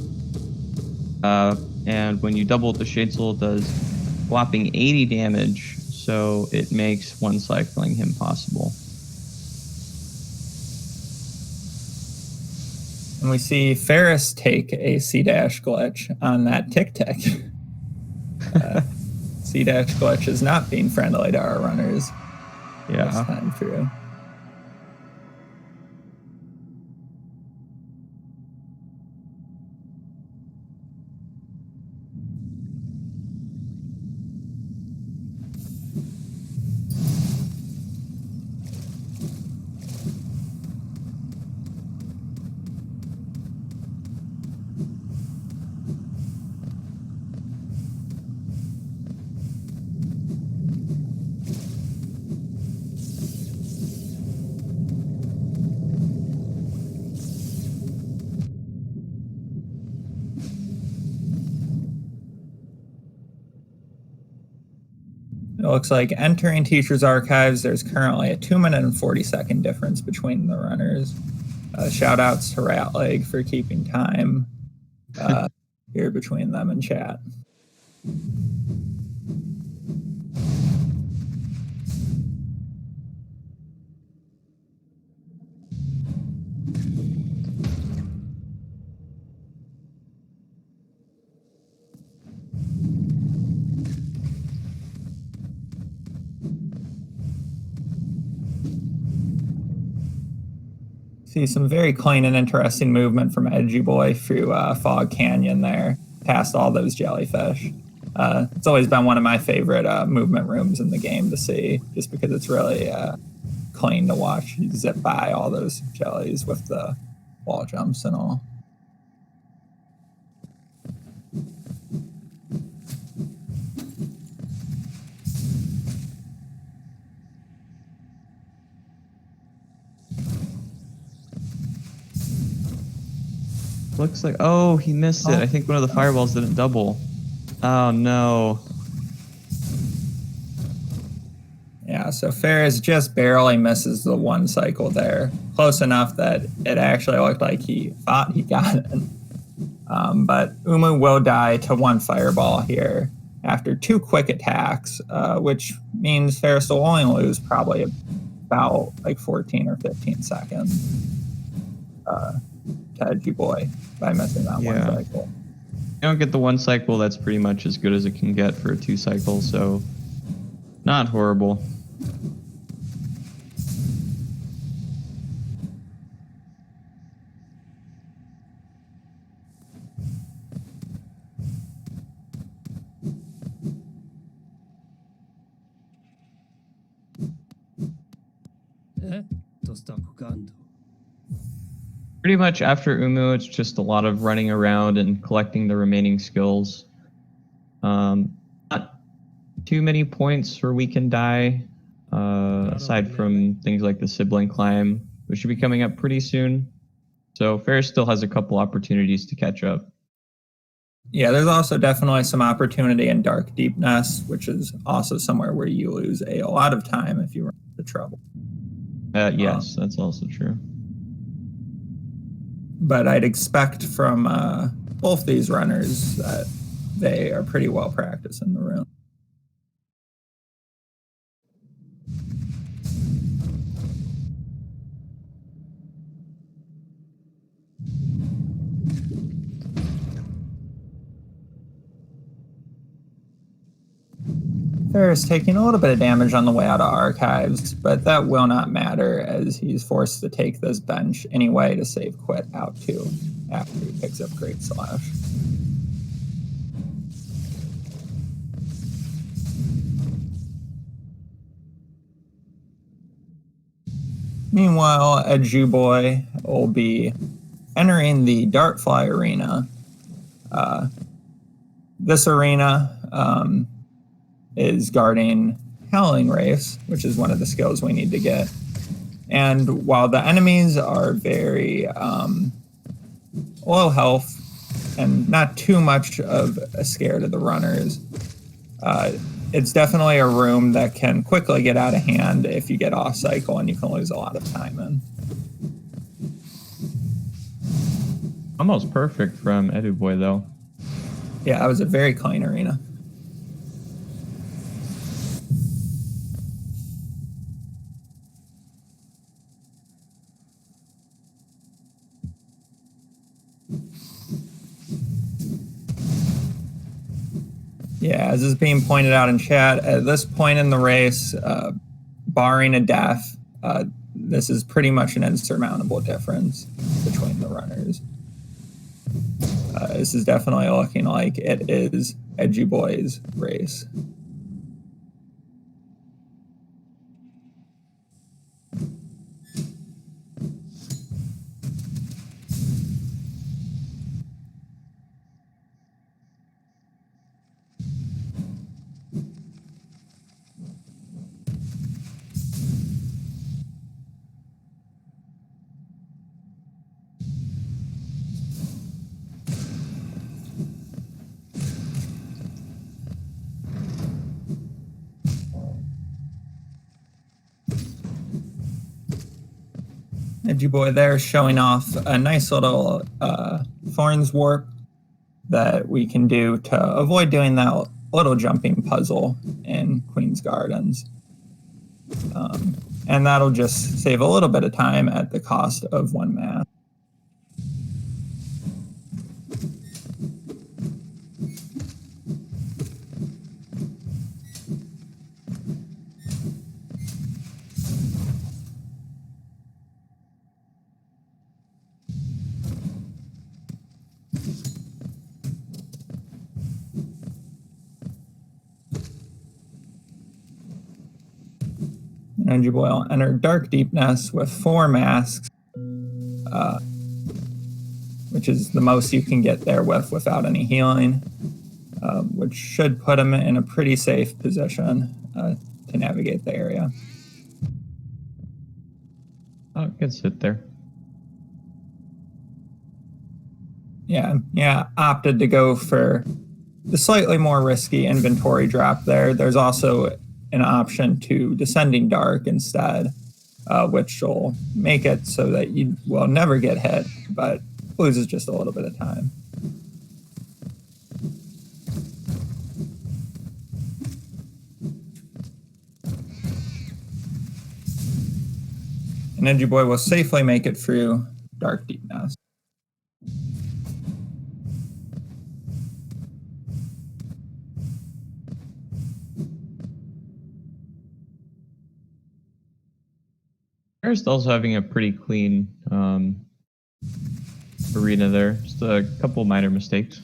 And when you double the Shade Soul, it does whopping 80 damage, so it makes one cycling him possible. And we see Pharest take a C-dash glitch on that Tic-Tac. C-dash glitch is not being friendly to our runners this time through. It looks like entering Teacher's Archives, there's currently a 2-minute and 40-second difference between the runners. Shout outs to Ratleg for keeping time here between them and chat. See some very clean and interesting movement from Eduboy through Fog Canyon there, past all those jellyfish. It's always been one of my favorite movement rooms in the game to see, just because it's really clean to watch. You zip by all those jellies with the wall jumps and all. Looks like, oh, he missed it. I think one of the fireballs didn't double. Oh no. Yeah, so Pharest just barely misses the one cycle there. Close enough that it actually looked like he thought he got it. But Umu will die to one fireball here after 2 quick attacks, which means Pharest will only lose probably about like 14 or 15 seconds to Eduboy by missing that one cycle. You don't get the one cycle, that's pretty much as good as it can get for a 2 cycle, so not horrible. Pretty much after Umu, it's just a lot of running around and collecting the remaining skills. Not too many points where we can die, aside from things like the sibling climb, which should be coming up pretty soon. So Pharest still has a couple opportunities to catch up. Yeah, there's also definitely some opportunity in Dark Deepness, which is also somewhere where you lose a lot of time if you run into trouble. Yes, that's also true. But I'd expect from both these runners that they are pretty well practiced in the room. Pharest taking a little bit of damage on the way out of Archives, but that will not matter as he's forced to take this bench anyway to save quit out too after he picks up Great Slash. Meanwhile, Eduboy will be entering the Dartfly arena. This arena is guarding Howling Wraiths, which is one of the skills we need to get. And while the enemies are very low health and not too much of a scare to the runners, it's definitely a room that can quickly get out of hand if you get off cycle, and you can lose a lot of time in. Almost perfect from Eduboy though. Yeah, that was a very clean arena. Yeah, as is being pointed out in chat, at this point in the race, barring a death, this is pretty much an insurmountable difference between the runners. This is definitely looking like it is Eduboy's race. Eduboy there showing off a nice little Thorns Warp that we can do to avoid doing that little jumping puzzle in Queen's Gardens. And that'll just save a little bit of time at the cost of 1 mana. Eduboy will enter Dark Deepness with 4 masks, which is the most you can get there without any healing, which should put him in a pretty safe position to navigate the area. Oh, good sit there. Yeah, opted to go for the slightly more risky inventory drop there. There's also an option to Descending Dark instead, which will make it so that you will never get hit, but loses just a little bit of time. And Eduboy will safely make it through Dark Deepness. Pharest also having a pretty clean arena there. Just a couple minor mistakes.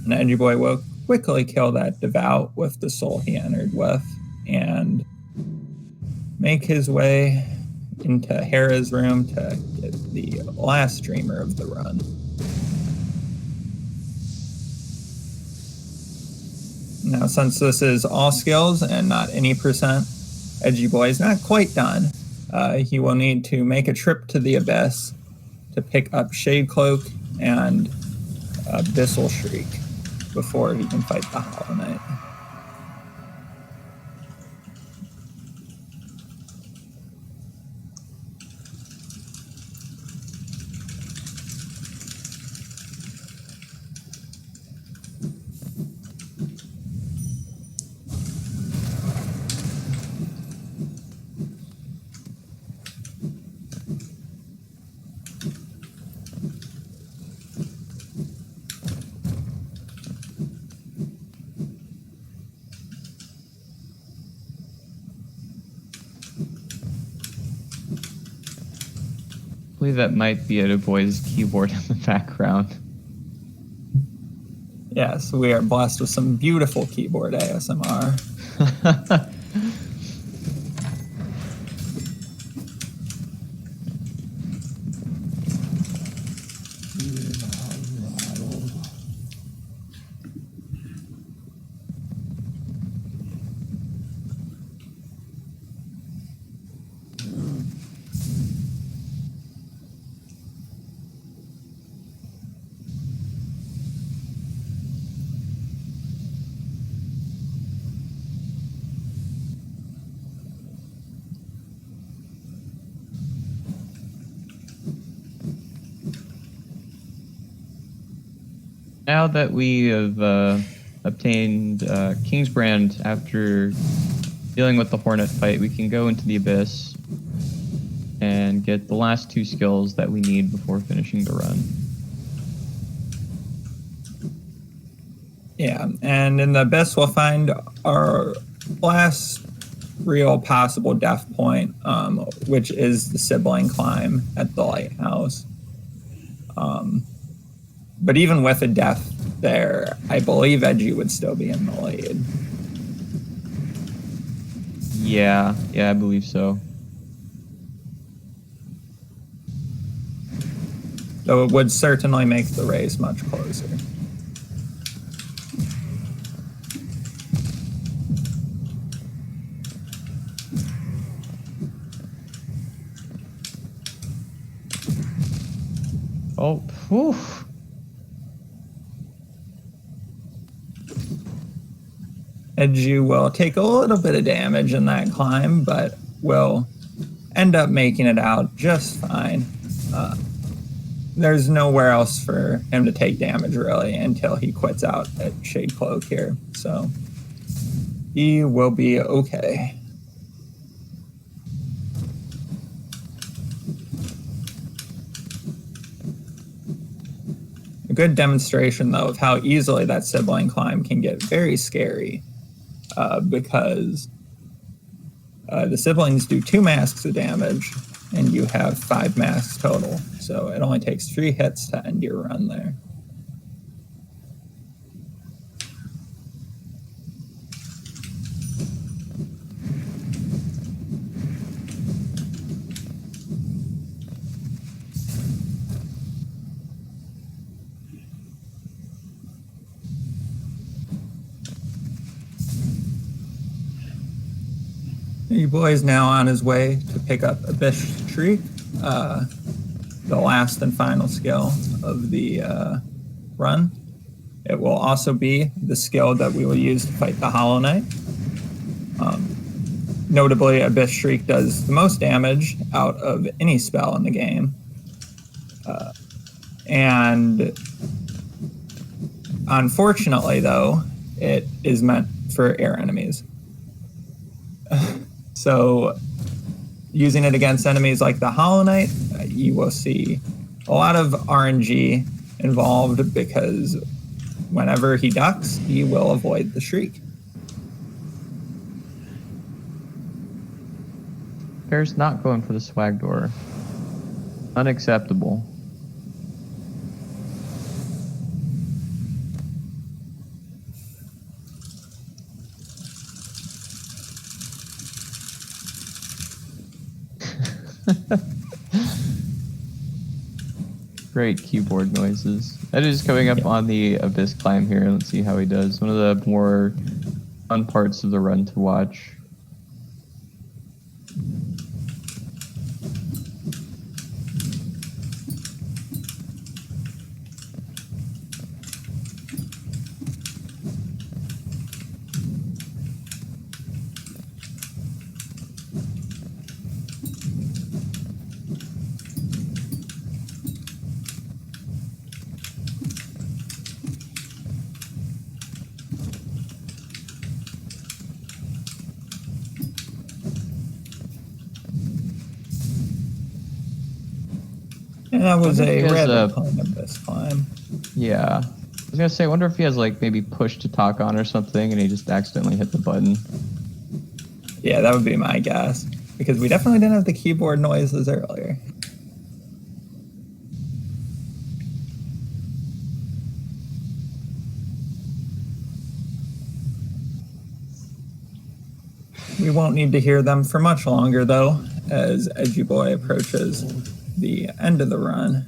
And Eduboy will quickly kill that Devout with the soul he entered with and make his way into Hera's room to get the last dreamer of the run. Now, since this is all skills and not any percent, Eduboy is not quite done. He will need to make a trip to the Abyss to pick up Shade Cloak and Abyssal Shriek before he can fight the Hollow Knight. I believe that might be Eduboy's keyboard in the background. Yes, we are blessed with some beautiful keyboard ASMR. Now that we have obtained King's Brand after dealing with the Hornet fight, we can go into the Abyss and get the last 2 skills that we need before finishing the run. Yeah, and in the Abyss we'll find our last real possible death point, which is the sibling climb at the lighthouse. But even with a death there, I believe Edgy would still be in the lead. Yeah, I believe so. Though it would certainly make the race much closer. Oh, whew. Edgy will take a little bit of damage in that climb, but will end up making it out just fine. There's nowhere else for him to take damage, really, until he quits out at Shade Cloak here. So he will be okay. good demonstration, though, of how easily that sibling climb can get very scary, because the siblings do 2 masks of damage, and you have 5 masks total. So it only takes 3 hits to end your run there. Eduboy is now on his way to pick up Abyss Shriek, the last and final skill of the run. It will also be the skill that we will use to fight the Hollow Knight. Notably, Abyss Shriek does the most damage out of any spell in the game. And unfortunately, though, it is meant for air enemies. So using it against enemies like the Hollow Knight, you will see a lot of RNG involved, because whenever he ducks, he will avoid the Shriek. Pharest not going for the swag door. Unacceptable. Great keyboard noises. That is coming up on the Abyss climb here. Let's see how he does. One of the more fun parts of the run to watch. And that was a rather fun Abyss climb. Yeah. I was gonna say, I wonder if he has like maybe push to talk on or something and he just accidentally hit the button. Yeah, that would be my guess, because we definitely didn't have the keyboard noises earlier. We won't need to hear them for much longer, though, as Eduboy approaches the end of the run.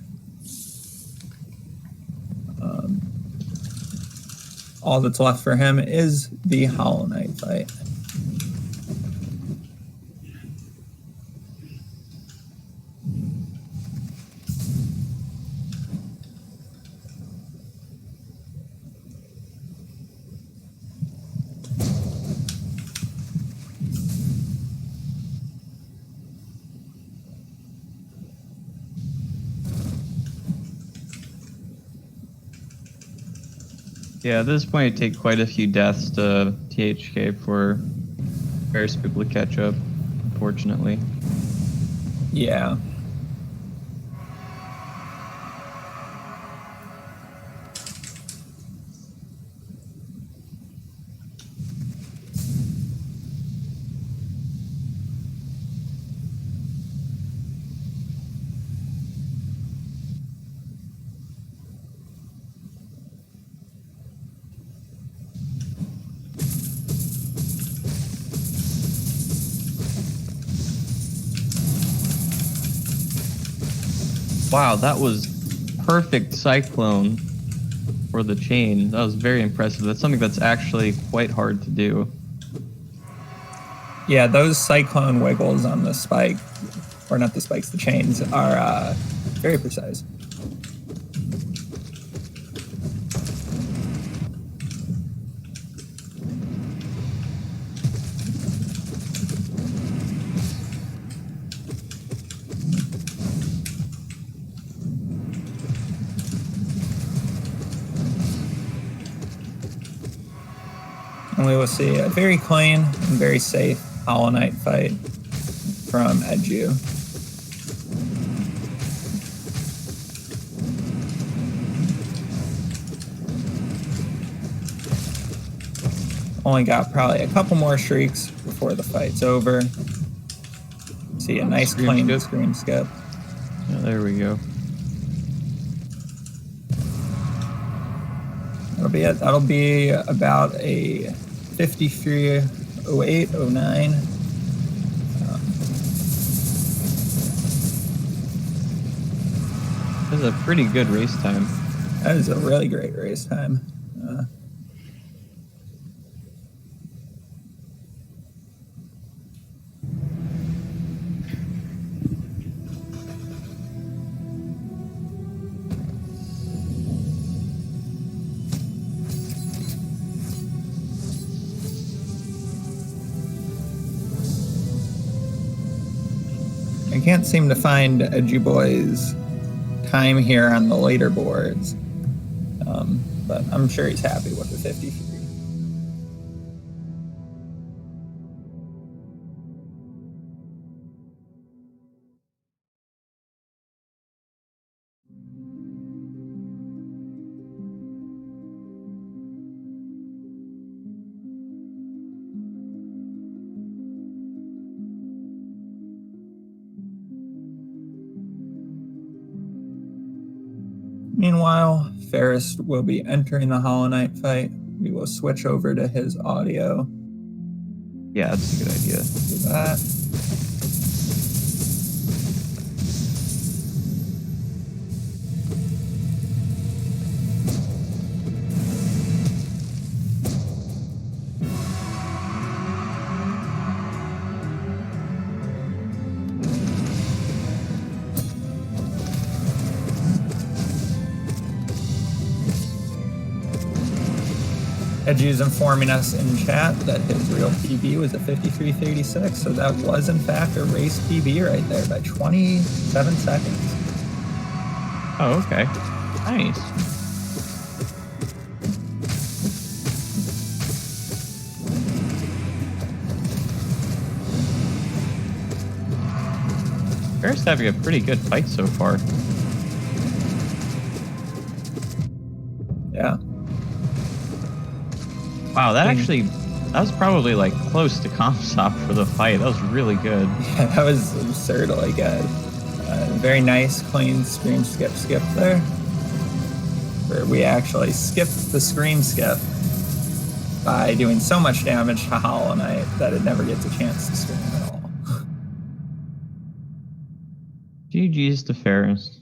All that's left for him is the Hollow Knight fight. Yeah, at this point, it'd take quite a few deaths to THK for Pharest to be able to catch up, unfortunately. Yeah. Wow, that was perfect cyclone for the chain. That was very impressive. That's something that's actually quite hard to do. Yeah, those cyclone wiggles on the spike, or not the spikes, the chains, are very precise. And we will see a very clean and very safe Hollow Knight fight from Edu. Only got probably a couple more shrieks before the fight's over. See a nice clean scream skip. Yeah, there we go. That'll be it. That'll be about a 53:08:09. This is a pretty good race time. That is a really great race time. I can't seem to find Eduboy's time here on the leaderboards, but I'm sure he's happy with the 53. Meanwhile, Pharest will be entering the Hollow Knight fight. We will switch over to his audio. Yeah, that's a good idea. Do that. Edu's informing us in chat that his real PB was a 53:36, so that was in fact a race PB right there by 27 seconds. Oh, okay. Nice. Pharest having a pretty good fight so far. Yeah. Wow, that was probably like close to comp stop for the fight. That was really good. Yeah, that was absurdly good. Very nice, clean scream skip there. Where we actually skipped the scream skip by doing so much damage to Hollow Knight that it never gets a chance to scream at all. GG's to Pharest.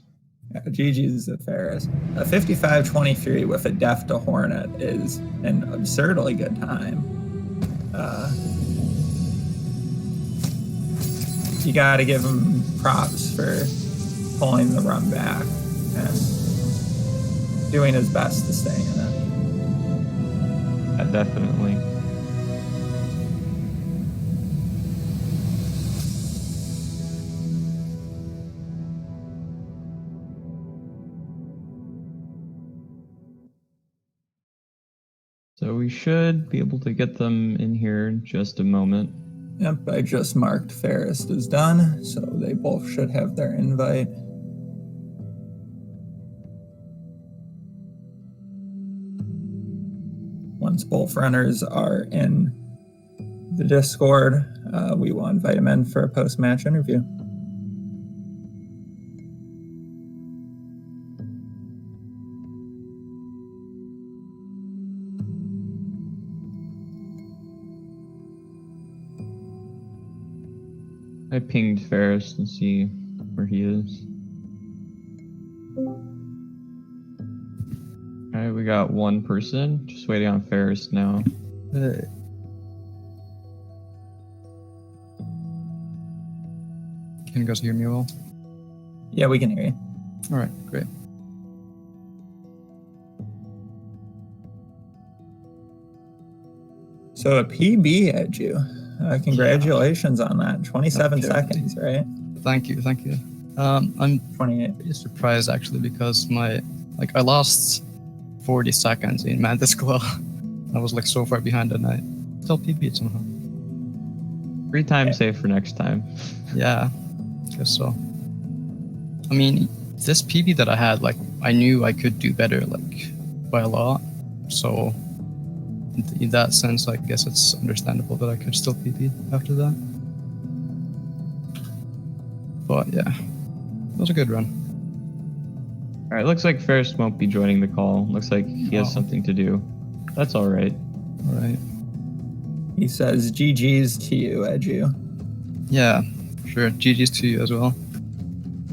Yeah, GG's to Pharest. A 55:23 with a death to Hornet is an absurdly good time. You gotta give him props for pulling the run back and doing his best to stay in it. Yeah, definitely. So we should be able to get them in here in just a moment. Yep, I just marked Pharest is done, so they both should have their invite. Once both runners are in the Discord, we will invite them in for a post-match interview. I pinged Pharest and see where he is. Alright, we got one person. Just waiting on Pharest now. Hey. Can you guys hear me well? Yeah, we can hear you. All right, great. So a PB at you. Congratulations on that. 27 seconds, right? Thank you. I'm 28. pretty surprised actually because I lost 40 seconds in Mantis Claw. I was like so far behind and I still PB'd somehow. 3 times safe for next time. Yeah, guess so. I mean, this PB that I had, like I knew I could do better, like by a lot. So in that sense, I guess it's understandable that I could still PP after that. But yeah, it was a good run. All right, looks like Pharest won't be joining the call. Looks like he has something to do. That's all right. All right. He says GG's to you, Edu. Yeah, sure. GG's to you as well.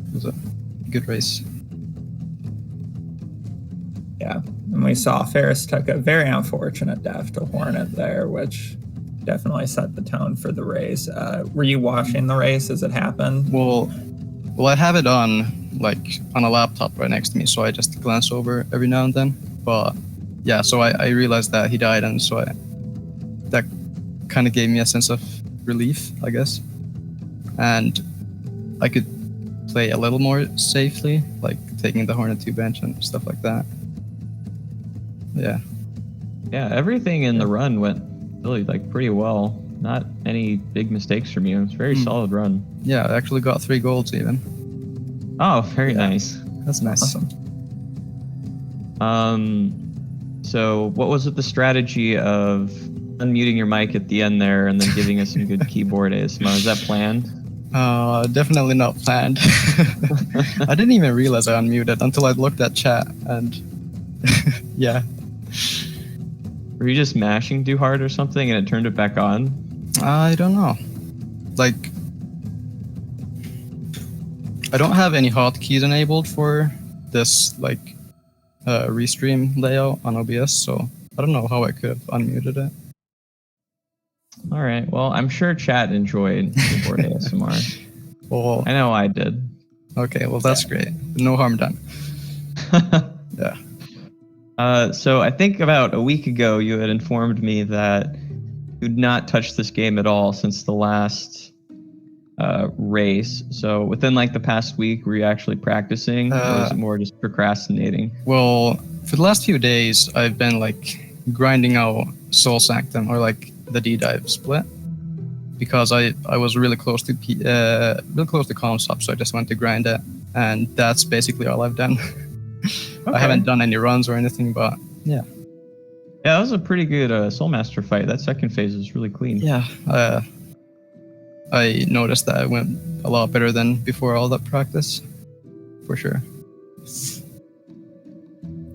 It was a good race. Yeah, and we saw Pharest took a very unfortunate death to Hornet there, which definitely set the tone for the race. Were you watching the race as it happened? Well, I have it on a laptop right next to me, so I just glance over every now and then. But yeah, so I realized that he died, and so that kind of gave me a sense of relief, I guess, and I could play a little more safely, like taking the Hornet 2 bench and stuff like that. Yeah. Yeah, everything in the run went really pretty well. Not any big mistakes from you. It's a very solid run. Yeah, I actually got 3 golds even. Oh, very nice. That's nice. Awesome. So what was the strategy of unmuting your mic at the end there and then giving us some good keyboard ASMR? Is that planned? Definitely not planned. I didn't even realize I unmuted until I looked at chat, and yeah. Were you just mashing too hard or something and it turned it back on? I don't know. I don't have any hotkeys enabled for this restream layout on OBS, so I don't know how I could have unmuted it. All right. Well, I'm sure chat enjoyed keyboard ASMR. Well, I know I did. Okay, well that's great. No harm done. Yeah. So I think about a week ago you had informed me that you'd not touched this game at all since the last race. So within the past week, were you actually practicing, or was it more just procrastinating? Well, for the last few days, I've been grinding out Soul Sanctum, or the D-dive split, because I was really close to comms up, so I just went to grind it, and that's basically all I've done. Okay. I haven't done any runs or anything, but yeah. Yeah, that was a pretty good Soulmaster fight. That second phase was really clean. Yeah, I noticed that it went a lot better than before all that practice, for sure.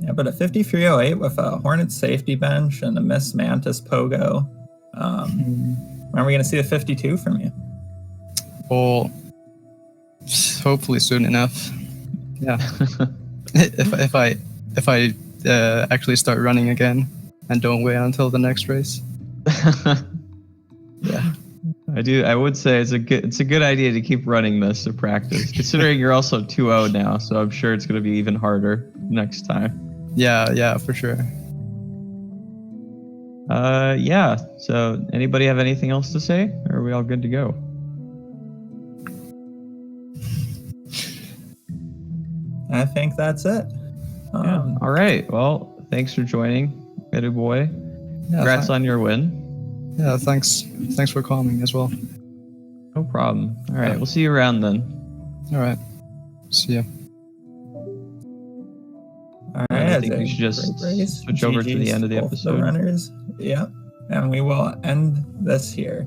Yeah, but a 5308 with a Hornet safety bench and a Miss Mantis Pogo. When are we going to see a 52 from you? Well, hopefully soon enough. Yeah. if I actually start running again and don't wait until the next race. Yeah. I would say it's a good idea to keep running this to practice, considering you're also 2-0 now, so I'm sure it's going to be even harder next time. Yeah, for sure. Yeah. So anybody have anything else to say, or are we all good to go? I think that's it. Yeah. All right. Well, thanks for joining, Eduboy. Yeah, congrats on your win. Yeah, thanks for calling as well. No problem. All right, we'll see you around then. All right, see ya. All right, I think we should just switch over to the end of the episode. The runners, yeah, and we will end this here.